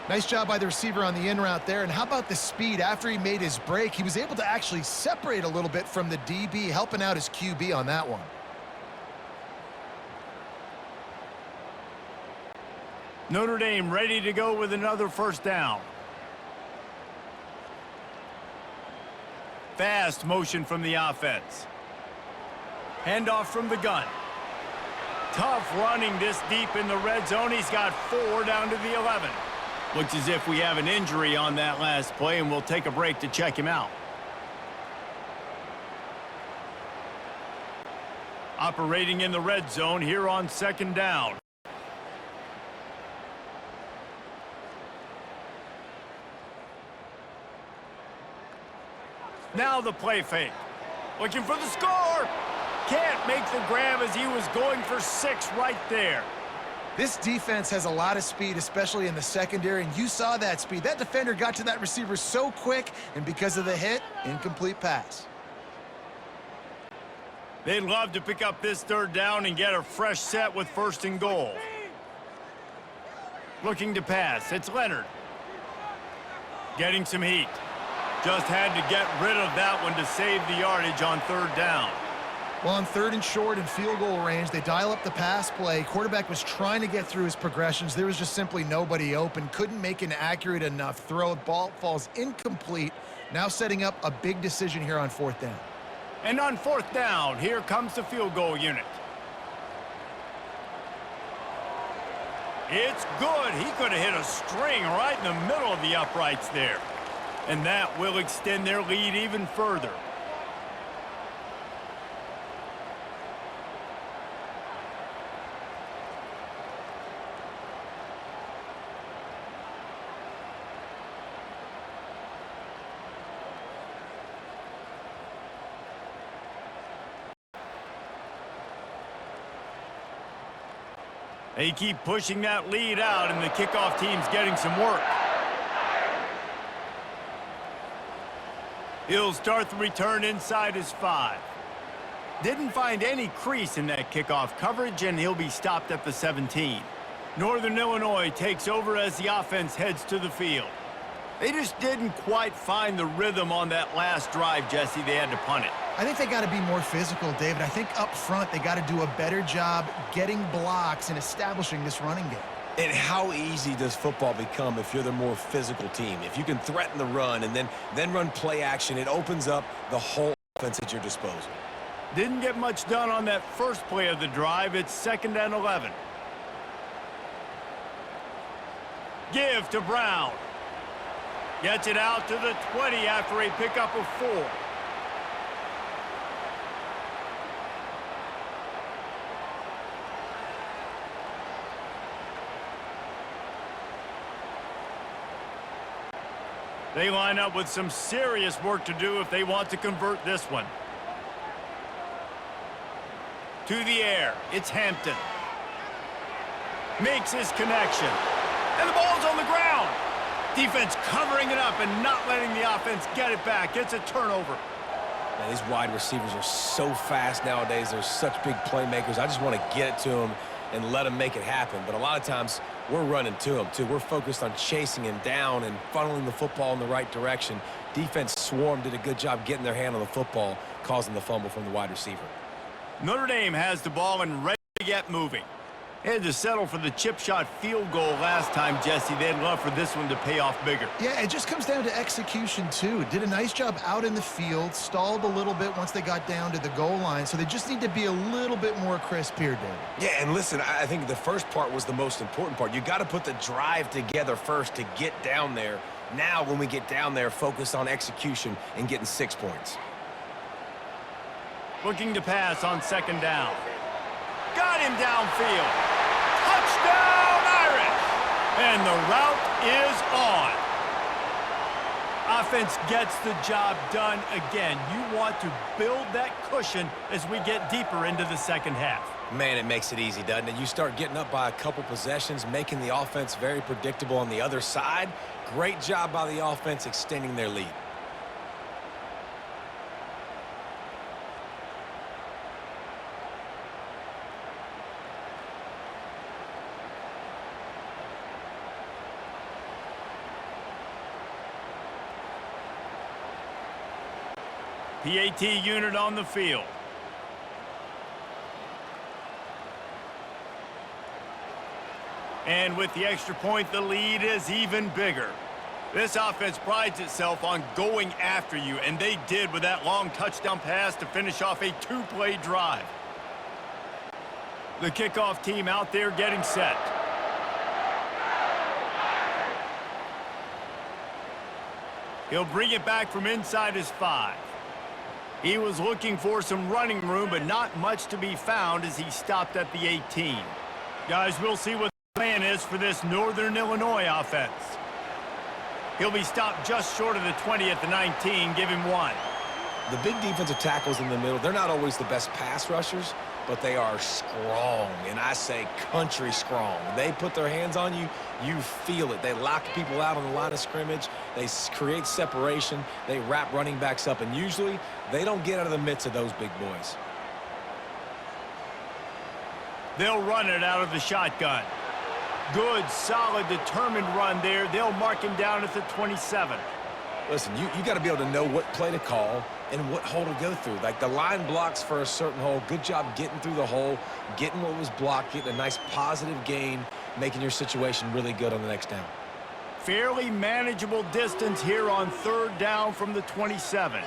Nice job by the receiver on the in route there. And how about the speed? After he made his break, he was able to actually separate a little bit from the DB, helping out his QB on that one. Notre Dame ready to go with another 1st down. Fast motion from the offense. Handoff from the gun. Tough running this deep in the red zone. He's got 4 down to the 11. Looks as if we have an injury on that last play, and we'll take a break to check him out. Operating in the red zone here on 2nd down. Now the play fake. Looking for the score. Can't make the grab as he was going for 6 right there. This defense has a lot of speed, especially in the secondary, and you saw that speed. That defender got to that receiver so quick, and because of the hit, incomplete pass. They'd love to pick up this 3rd down and get a fresh set with 1st and goal. Looking to pass. It's Leonard. Getting some heat. Just had to get rid of that one to save the yardage on 3rd down. Well, on 3rd and short and field goal range, they dial up the pass play. Quarterback was trying to get through his progressions. There was just simply nobody open. Couldn't make an accurate enough throw. Ball falls incomplete. Now setting up a big decision here on 4th down. And on 4th down, here comes the field goal unit. It's good. He could have hit a string right in the middle of the uprights there. And that will extend their lead even further. They keep pushing that lead out, and the kickoff team's getting some work. He'll start the return inside his 5. Didn't find any crease in that kickoff coverage, and he'll be stopped at the 17. Northern Illinois takes over as the offense heads to the field. They just didn't quite find the rhythm on that last drive, Jesse. They had to punt it. I think they got to be more physical, David. I think up front they got to do a better job getting blocks and establishing this running game. And how easy does football become if you're the more physical team? If you can threaten the run and then run play action, it opens up the whole offense at your disposal. Didn't get much done on that first play of the drive. It's 2nd and 11. Give to Brown. Gets it out to the 20 after a pickup of 4. They line up with some serious work to do if they want to convert this one. To the air, it's Hampton. Makes his connection. And the ball's on the ground. Defense covering it up and not letting the offense get it back. It's a turnover. Man, these wide receivers are so fast nowadays. They're such big playmakers. I just want to get it to them and let him make it happen. But a lot of times we're running to him, too. We're focused on chasing him down and funneling the football in the right direction. Defense swarm did a good job getting their hand on the football, causing the fumble from the wide receiver. Notre Dame has the ball and ready to get moving. They had to settle for the chip shot field goal last time, Jesse. They'd love for this one to pay off bigger. Yeah, it just comes down to execution, too. Did a nice job out in the field, stalled a little bit once they got down to the goal line, so they just need to be a little bit more crisp here, David. Yeah, and listen, I think the first part was the most important part. You got to put the drive together first to get down there. Now, when we get down there, focus on execution and getting 6 points. Looking to pass on second down. Got him downfield. Touchdown, Irish! And the route is on. Offense gets the job done again. You want to build that cushion as we get deeper into the second half. Man, it makes it easy, doesn't it? You start getting up by a couple possessions, making the offense very predictable on the other side. Great job by the offense extending their lead. PAT unit on the field. And with the extra point, the lead is even bigger. This offense prides itself on going after you, and they did with that long touchdown pass to finish off a two-play drive. The kickoff team out there getting set. He'll bring it back from inside his 5. He was looking for some running room, but not much to be found as he stopped at the 18. Guys, we'll see what the plan is for this Northern Illinois offense. He'll be stopped just short of the 20 at the 19. Give him 1. The big defensive tackles in the middle, they're not always the best pass rushers, but they are strong, and I say country strong. They put their hands on you, you feel it. They lock people out on the line of scrimmage. They create separation. They wrap running backs up, and usually they don't get out of the midst of those big boys. They'll run it out of the shotgun. Good, solid, determined run there. They'll mark him down at the 27. Listen, you got to be able to know what play to call and what hole to go through. Like the line blocks for a certain hole. Good job getting through the hole, getting what was blocked, getting a nice positive gain, making your situation really good on the next down. Fairly manageable distance here on third down from the 27.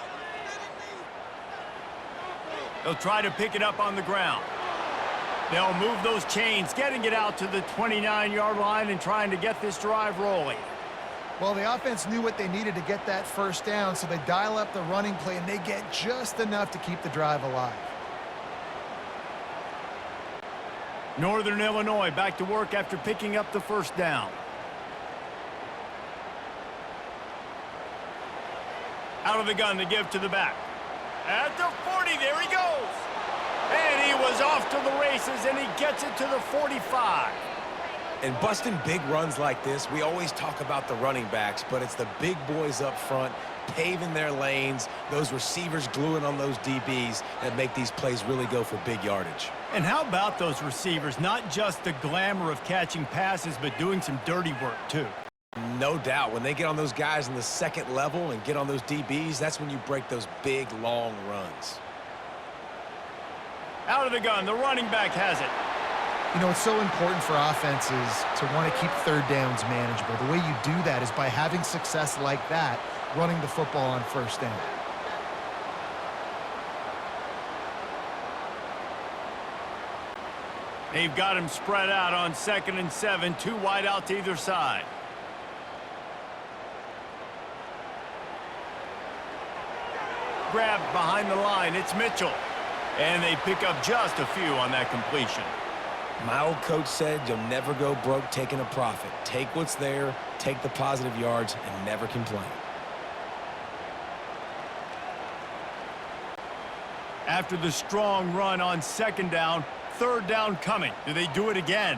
They'll try to pick it up on the ground. They'll move those chains, getting it out to the 29-yard line and trying to get this drive rolling. Well, the offense knew what they needed to get that first down, so they dial up the running play, and they get just enough to keep the drive alive. Northern Illinois back to work after picking up the first down. Out of the gun to give to the back. At the 40, there he goes. And he was off to the races, and he gets it to the 45. And busting big runs like this, we always talk about the running backs, but it's the big boys up front, paving their lanes, those receivers gluing on those DBs that make these plays really go for big yardage. And how about those receivers? Not just the glamour of catching passes, but doing some dirty work, too. No doubt. When they get on those guys in the second level and get on those DBs, that's when you break those big, long runs. Out of the gun, the running back has it. You know, it's so important for offenses to want to keep third downs manageable. The way you do that is by having success like that, running the football on first down. They've got him spread out on 2nd and 7, 2 wide out to either side. Grabbed behind the line, it's Mitchell. And they pick up just a few on that completion. My old coach said you'll never go broke taking a profit. Take what's there, take the positive yards, and never complain. After the strong run on 2nd down, 3rd down coming. Do they do it again?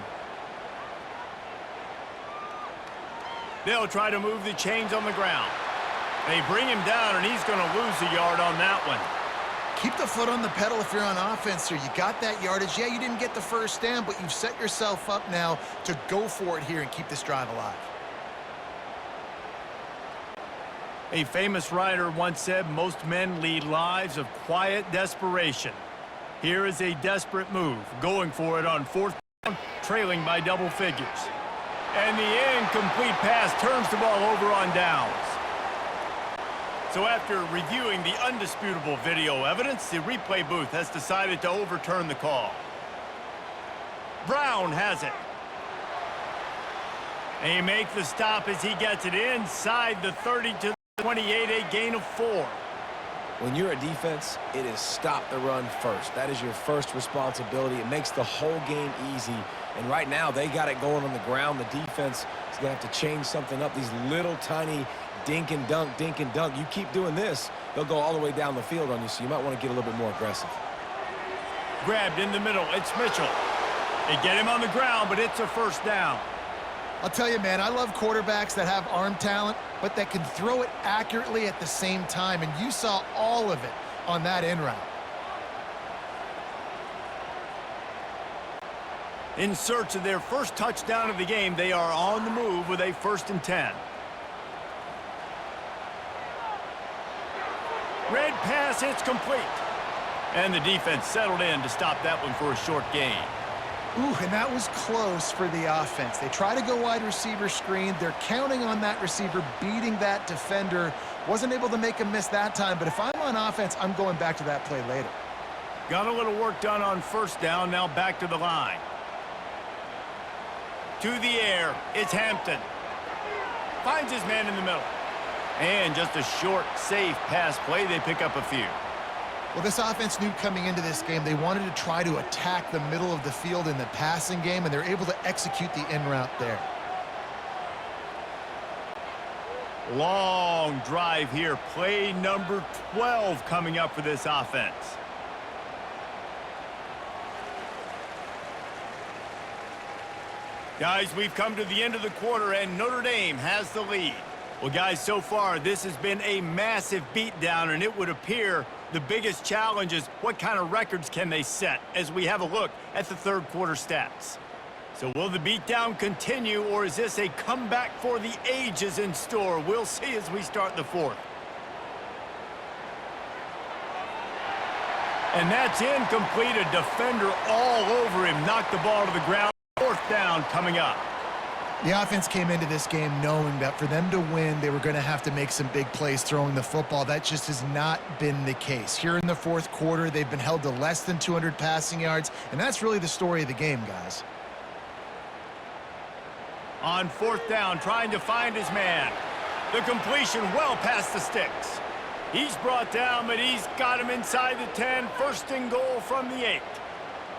They'll try to move the chains on the ground. They bring him down, and he's going to lose a yard on that one. Keep the foot on the pedal if you're on offense here. You got that yardage. Yeah, you didn't get the first down, but you've set yourself up now to go for it here and keep this drive alive. A famous writer once said, most men lead lives of quiet desperation. Here is a desperate move, going for it on fourth down, trailing by double figures. And the incomplete pass turns the ball over on downs. So after reviewing the undisputable video evidence, the replay booth has decided to overturn the call. Brown has it. They make the stop as he gets it inside the 30 to 28, a gain of 4. When you're a defense, it is stop the run first. That is your first responsibility. It makes the whole game easy. And right now, they got it going on the ground. The defense is going to have to change something up. These little tiny dink and dunk, dink and dunk. You keep doing this, they'll go all the way down the field on you, so you might want to get a little bit more aggressive. Grabbed in the middle. It's Mitchell. They get him on the ground, but it's a first down. I'll tell you, man, I love quarterbacks that have arm talent, but that can throw it accurately at the same time, and you saw all of it on that in route. In search of their first touchdown of the game, they are on the move with a 1st and 10. Red pass, it's complete. And the defense settled in to stop that one for a short gain. Ooh, and that was close for the offense. They try to go wide receiver screen. They're counting on that receiver beating that defender. Wasn't able to make a miss that time, but if I'm on offense, I'm going back to that play later. Got a little work done on first down, now back to the line. To the air, it's Hampton. Finds his man in the middle. And just a short, safe pass play, they pick up a few. Well, this offense knew coming into this game they wanted to try to attack the middle of the field in the passing game, and they're able to execute the in route there. Long drive here. Play number 12 coming up for this offense. Guys, we've come to the end of the quarter, and Notre Dame has the lead. Well, guys, so far, this has been a massive beatdown, and it would appear the biggest challenge is what kind of records can they set as we have a look at the third quarter stats. So will the beatdown continue, or is this a comeback for the ages in store? We'll see as we start the fourth. And that's incomplete. A defender all over him. Knocked the ball to the ground. Fourth down coming up. The offense came into this game knowing that for them to win, they were going to have to make some big plays throwing the football. That just has not been the case. Here in the fourth quarter, they've been held to less than 200 passing yards, and that's really the story of the game, guys. On fourth down, trying to find his man. The completion well past the sticks. He's brought down, but he's got him inside the 10. First and goal from the 8.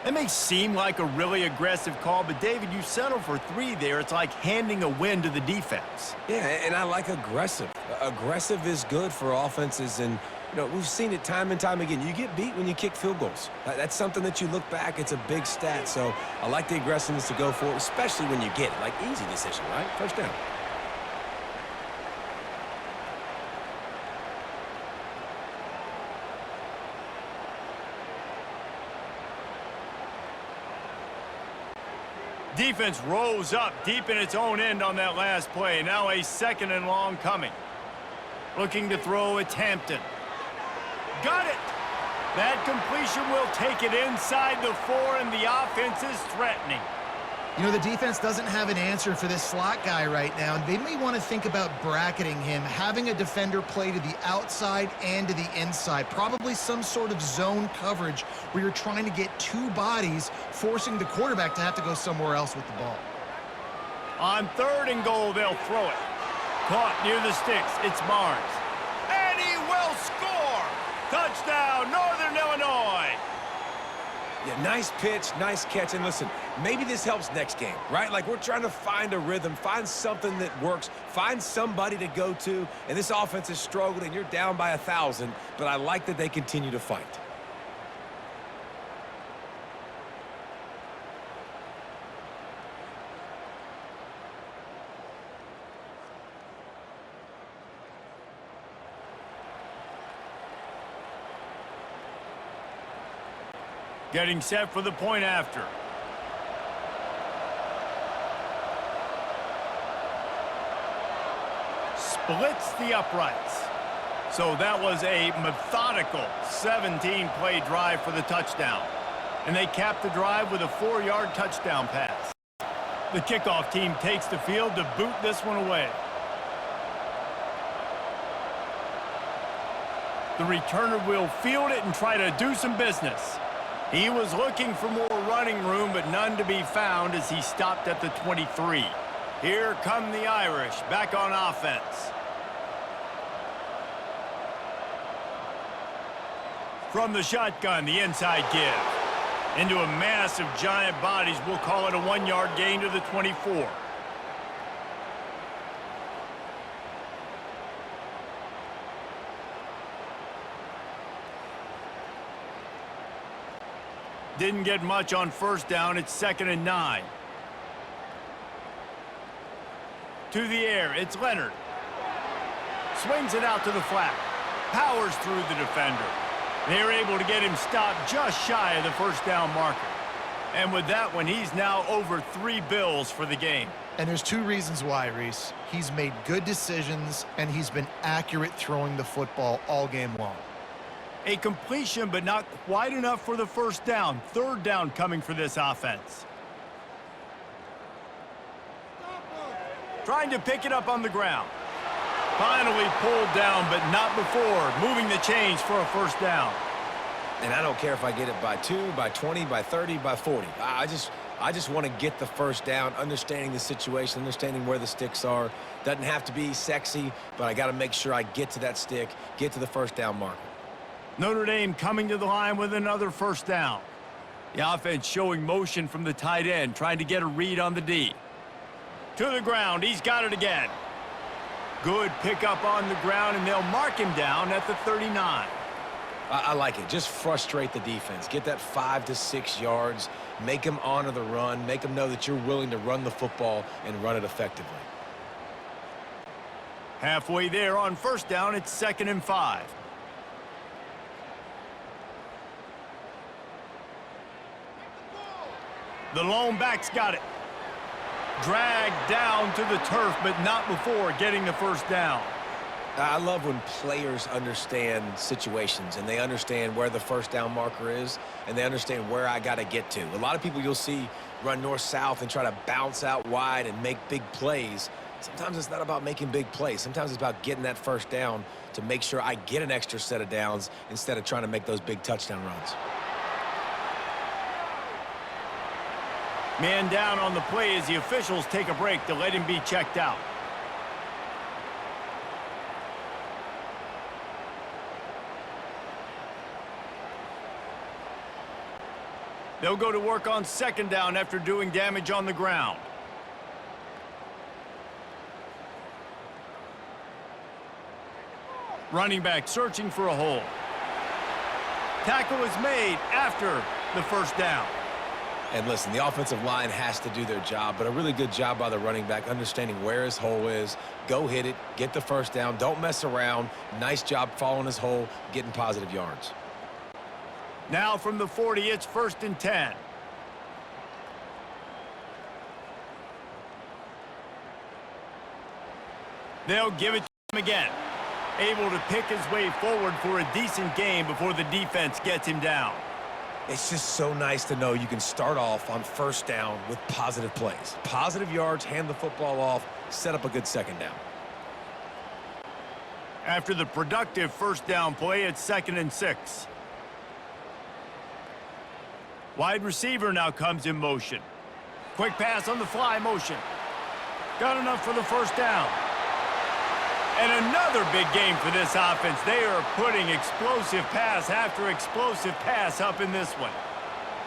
That may seem like a really aggressive call, but David, you settle for 3 there. It's like handing a win to the defense. Yeah, and I like aggressive. Aggressive is good for offenses, and you know, we've seen it time and time again. You get beat when you kick field goals. That's something that you look back, it's a big stat. So I like the aggressiveness to go for it, especially when you get it. Like, easy decision, right? First down. Defense rose up deep in its own end on that last play. Now a 2nd and long coming. Looking to throw, it's Hampton. Got it! That completion will take it inside the 4, and the offense is threatening. You know, the defense doesn't have an answer for this slot guy right now, and they may want to think about bracketing him, having a defender play to the outside and to the inside. Probably some sort of zone coverage where you're trying to get 2 bodies, forcing the quarterback to have to go somewhere else with the ball. On 3rd and goal, they'll throw it. Caught near the sticks, it's Barnes. And he will score! Touchdown, Northern Illinois! Yeah, nice pitch, nice catch. And listen, maybe this helps next game, right? Like, we're trying to find a rhythm, find something that works, find somebody to go to. And this offense has struggled, and you're down by 1,000, but I like that they continue to fight. Getting set for the point after. Splits the uprights. So that was a methodical 17-play drive for the touchdown. And they capped the drive with a 4-yard touchdown pass. The kickoff team takes the field to boot this one away. The returner will field it and try to do some business. He was looking for more running room, but none to be found as he stopped at the 23. Here come the Irish back on offense. From the shotgun, the inside give. Into a mass of giant bodies, we'll call it a 1-yard gain to the 24. Didn't get much on first down. It's 2nd and 9. To the air, it's Leonard. Swings it out to the flat. Powers through the defender. They're able to get him stopped just shy of the first down marker. And with that one, he's now over 3 bills for the game. And there's 2 reasons why, Reese. He's made good decisions, and he's been accurate throwing the football all game long. A completion, but not quite enough for the first down. 3rd down coming for this offense. Trying to pick it up on the ground. Finally pulled down, but not before moving the chains for a first down. And I don't care if I get it by 2, by 20, by 30, by 40. I just want to get the first down, understanding the situation, understanding where the sticks are. Doesn't have to be sexy, but I got to make sure I get to that stick, get to the first down marker. Notre Dame coming to the line with another first down. The offense showing motion from the tight end, trying to get a read on the D. To the ground, he's got it again. Good pickup on the ground, and they'll mark him down at the 39. I like it. Just frustrate the defense. Get that 5 to 6 yards. Make them honor the run. Make them know that you're willing to run the football and run it effectively. Halfway there on first down, it's 2nd and 5. The lone back's got it. Dragged down to the turf, but not before getting the first down. I love when players understand situations and they understand where the first down marker is and they understand where I got to get to. A lot of people you'll see run north-south and try to bounce out wide and make big plays. Sometimes it's not about making big plays. Sometimes it's about getting that first down to make sure I get an extra set of downs instead of trying to make those big touchdown runs. Man down on the play as the officials take a break to let him be checked out. They'll go to work on 2nd down after doing damage on the ground. Running back searching for a hole. Tackle is made after the first down. And listen, the offensive line has to do their job, but a really good job by the running back understanding where his hole is. Go hit it, get the first down, don't mess around. Nice job following his hole, getting positive yards. Now from the 40, it's 1st and 10. They'll give it to him again. Able to pick his way forward for a decent game before the defense gets him down. It's just so nice to know you can start off on first down with positive plays. Positive yards, hand the football off, set up a good 2nd down. After the productive first down play, it's 2nd and 6. Wide receiver now comes in motion. Quick pass on the fly motion. Got enough for the first down. And another big game for this offense. They are putting explosive pass after explosive pass up in this one.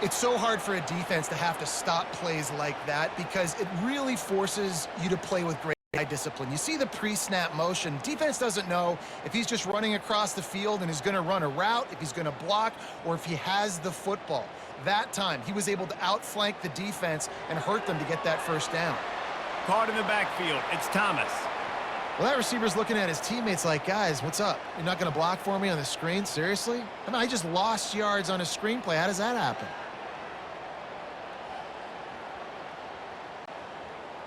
It's so hard for a defense to have to stop plays like that because it really forces you to play with great discipline. You see the pre-snap motion. Defense doesn't know if he's just running across the field and is going to run a route, if he's going to block, or if he has the football. That time, he was able to outflank the defense and hurt them to get that first down. Caught in the backfield. It's Thomas. Well, that receiver's looking at his teammates like, guys, what's up? You're not going to block for me on the screen? Seriously? I mean, I just lost yards on a screenplay. How does that happen?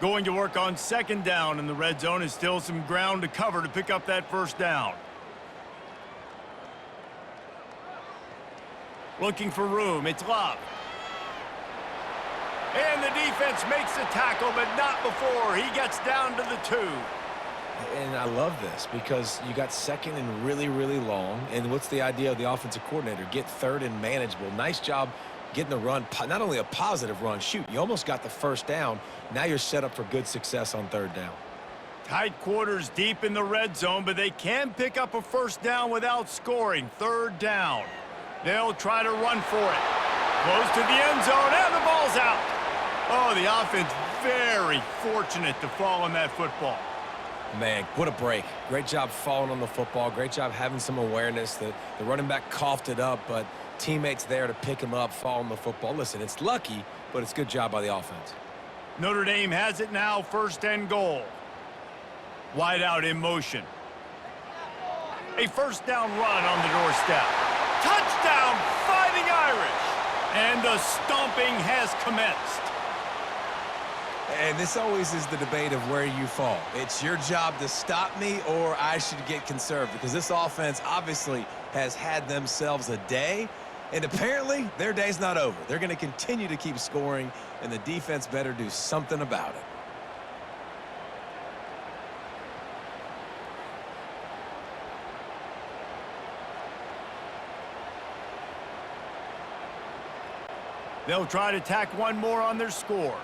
Going to work on second down in the red zone is still some ground to cover to pick up that first down. Looking for room. It's Love. And the defense makes the tackle, but not before he gets down to the 2. And I love this because you got second and really, really long. And what's the idea of the offensive coordinator? Get third and manageable. Nice job getting the run, not only a positive run, shoot, you almost got the first down. Now you're set up for good success on third down. Tight quarters deep in the red zone, but they can pick up a first down without scoring. Third down. They'll try to run for it. Close to the end zone, and the ball's out. Oh, the offense very fortunate to fall on that football. Man, what a break. Great job falling on the football. Great job having some awareness. The running back coughed it up, but teammates there to pick him up, fall on the football. Listen, it's lucky, but it's good job by the offense. Notre Dame has it now, first and goal. Wide out in motion. A first down run on the doorstep. Touchdown, Fighting Irish! And the stomping has commenced. And this always is the debate of where you fall. It's your job to stop me or I should get conserved because this offense obviously has had themselves a day, and apparently their day's not over. They're going to continue to keep scoring, and the defense better do something about it. They'll try to tack one more on their score.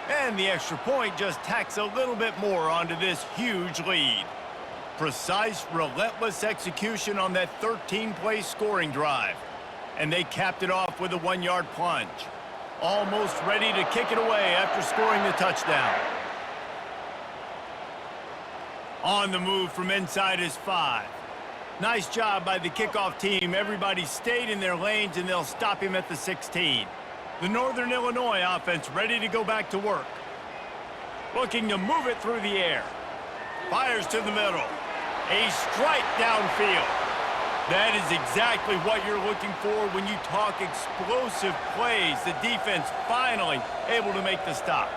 And the extra point just tacks a little bit more onto this huge lead. Precise, relentless execution on that 13-play scoring drive. And they capped it off with a 1-yard plunge. Almost ready to kick it away after scoring the touchdown. On the move from inside his 5. Nice job by the kickoff team. Everybody stayed in their lanes, and they'll stop him at the 16. The Northern Illinois offense ready to go back to work. Looking to move it through the air. Fires to the middle. A strike downfield. That is exactly what you're looking for when you talk explosive plays. The defense finally able to make the stop.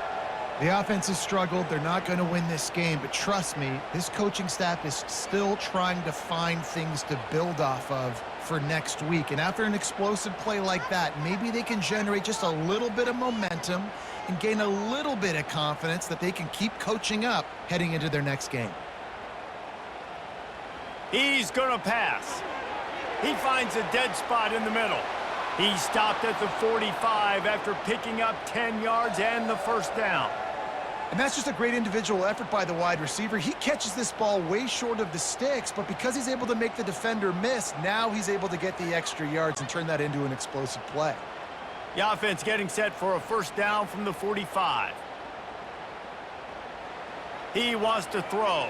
The offense has struggled. They're not going to win this game, but trust me, this coaching staff is still trying to find things to build off of for next week. And after an explosive play like that, maybe they can generate just a little bit of momentum and gain a little bit of confidence that they can keep coaching up heading into their next game. He's going to pass. He finds a dead spot in the middle. He stopped at the 45 after picking up 10 yards and the first down. And that's just a great individual effort by the wide receiver. He catches this ball way short of the sticks, but because he's able to make the defender miss, now he's able to get the extra yards and turn that into an explosive play. The offense getting set for a first down from the 45. He wants to throw.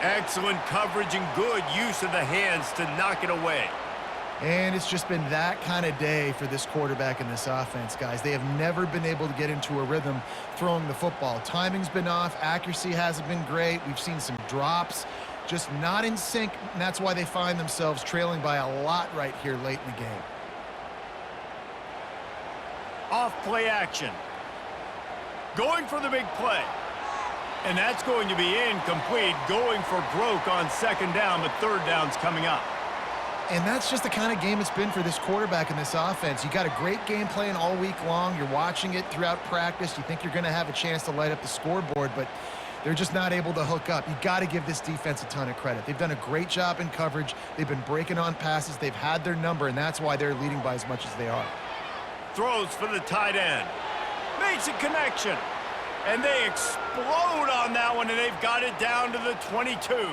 Excellent coverage and good use of the hands to knock it away. And it's just been that kind of day for this quarterback and this offense, guys. They have never been able to get into a rhythm throwing the football. Timing's been off. Accuracy hasn't been great. We've seen some drops, just not in sync, and that's why they find themselves trailing by a lot right here late in the game. Off play action. Going for the big play. And that's going to be incomplete. Going for broke on second down, but third down's coming up. And that's just the kind of game it's been for this quarterback and this offense. You got a great game plan all week long. You're watching it throughout practice. You think you're going to have a chance to light up the scoreboard, but they're just not able to hook up. You got to give this defense a ton of credit. They've done a great job in coverage. They've been breaking on passes. They've had their number, and that's why they're leading by as much as they are. Throws for the tight end. Makes a connection. And they explode on that one, and they've got it down to the 22.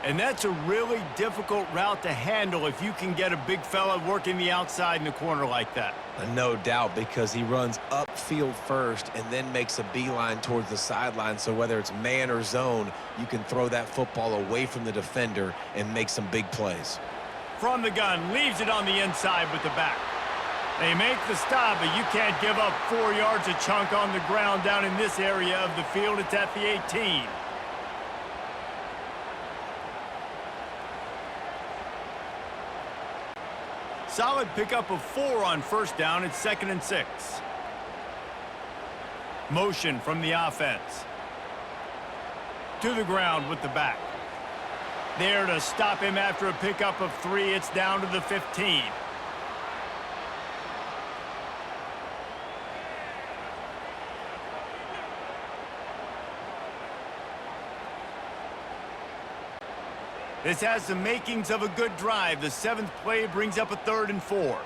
And that's a really difficult route to handle if you can get a big fella working the outside in the corner like that. No doubt, because he runs upfield first and then makes a beeline towards the sideline. So whether it's man or zone, you can throw that football away from the defender and make some big plays. From the gun, leaves it on the inside with the back. They make the stop, but you can't give up 4 yards a chunk on the ground down in this area of the field. It's at the 18. Solid pickup of 4 on first down. It's 2nd and 6. Motion from the offense. To the ground with the back. There to stop him after a pickup of 3. It's down to the 15. This has the makings of a good drive. The 7th play brings up a 3rd and 4.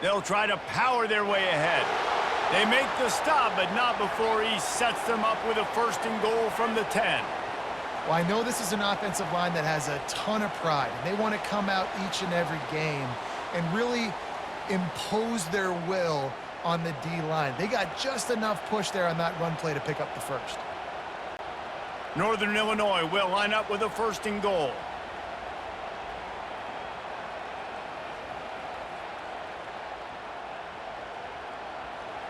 They'll try to power their way ahead. They make the stop, but not before he sets them up with a 1st and goal from the 10. Well, I know this is an offensive line that has a ton of pride. They want to come out each and every game and really impose their will on the D-line. They got just enough push there on that run play to pick up the 1st. Northern Illinois will line up with a 1st and goal.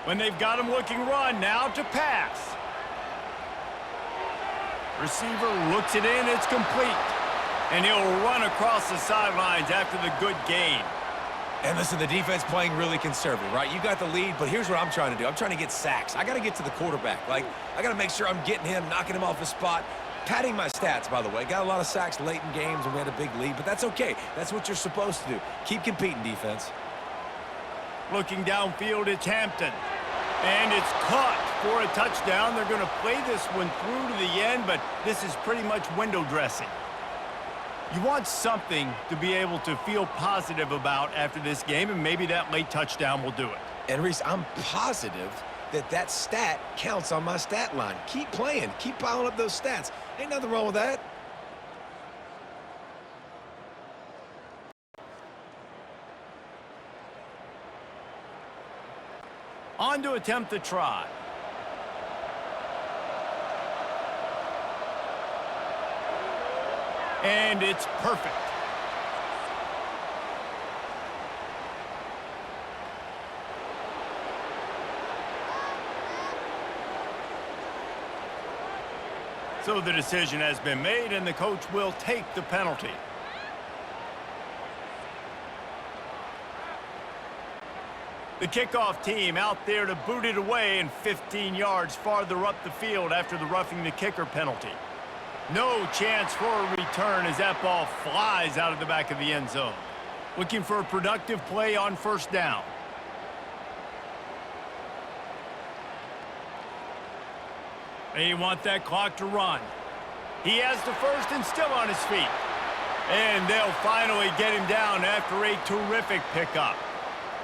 When they've got him looking run, now to pass. Receiver looks it in, it's complete. And he'll run across the sidelines after the good gain. And listen, the defense playing really conservative, right? You got the lead, but here's what I'm trying to do. I'm trying to get sacks. I got to get to the quarterback. Like, I got to make sure I'm getting him, knocking him off his spot. Padding my stats, by the way. Got a lot of sacks late in games and we had a big lead, but that's okay. That's what you're supposed to do. Keep competing, defense. Looking downfield, it's Hampton. And it's caught for a touchdown. They're going to play this one through to the end, but this is pretty much window dressing. You want something to be able to feel positive about after this game, and maybe that late touchdown will do it. And Reese, I'm positive that that stat counts on my stat line. Keep playing. Keep piling up those stats. Ain't nothing wrong with that. On to attempt the try. And it's perfect. So the decision has been made, and the coach will take the penalty. The kickoff team out there to boot it away and 15 yards farther up the field after the roughing the kicker penalty. No chance for a return as that ball flies out of the back of the end zone. Looking for a productive play on first down. They want that clock to run. He has the 1st and still on his feet. And they'll finally get him down after a terrific pickup.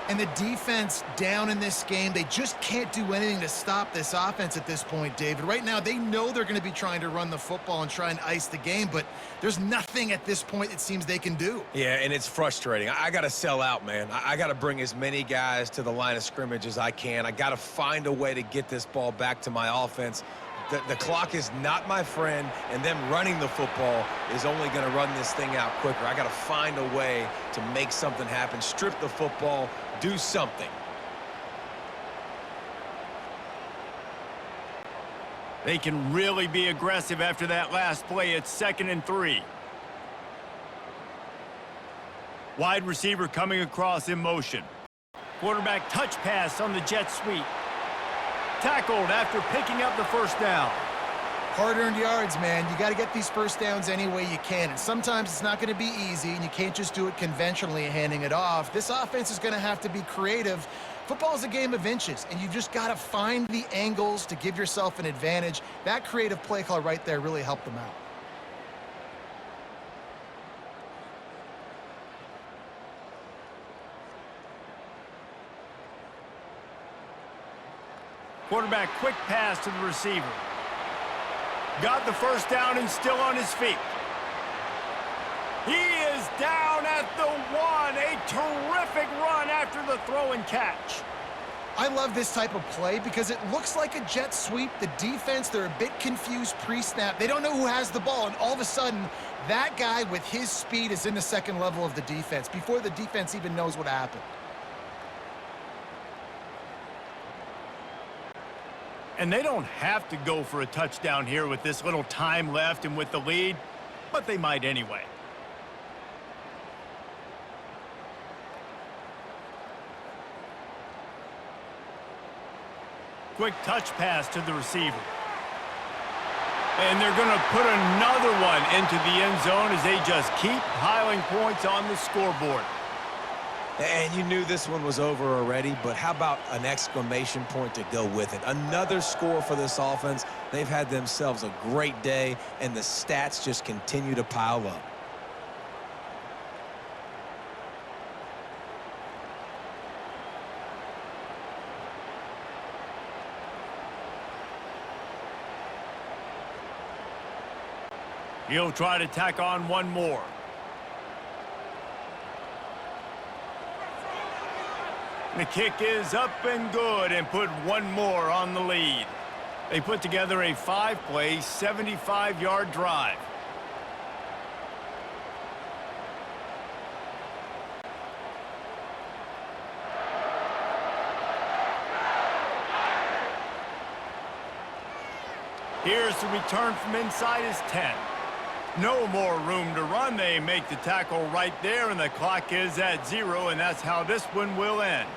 And the defense down in this game, they just can't do anything to stop this offense at this point, David. Right now, they know they're going to be trying to run the football and try and ice the game, but there's nothing at this point it seems they can do. Yeah, and it's frustrating. I got to sell out, man. I got to bring as many guys to the line of scrimmage as I can. I got to find a way to get this ball back to my offense. The clock is not my friend, and them running the football is only going to run this thing out quicker. I got to find a way to make something happen, strip the football, do something. They can really be aggressive after that last play. It's 2nd and 3. Wide receiver coming across in motion. Quarterback touch pass on the jet sweep. Tackled after picking up the first down. Hard-earned yards, man. You got to get these first downs any way you can. And sometimes it's not going to be easy, and you can't just do it conventionally handing it off. This offense is going to have to be creative. Football is a game of inches, and you've just got to find the angles to give yourself an advantage. That creative play call right there really helped them out. Quarterback quick pass to the receiver. Got the first down and still on his feet. He is down at the 1. A terrific run after the throw and catch. I love this type of play because it looks like a jet sweep. The defense, they're a bit confused pre-snap. They don't know who has the ball, and all of a sudden, that guy with his speed is in the second level of the defense before the defense even knows what happened. And they don't have to go for a touchdown here with this little time left and with the lead, but they might anyway. Quick touch pass to the receiver. And they're going to put another one into the end zone as they just keep piling points on the scoreboard. And you knew this one was over already, but how about an exclamation point to go with it? Another score for this offense. They've had themselves a great day, and the stats just continue to pile up. He'll try to tack on one more. The kick is up and good and put one more on the lead. They put together a 5-play, 75-yard drive. Here's the return from inside his 10. No more room to run. They make the tackle right there, and the clock is at 0, and that's how this one will end.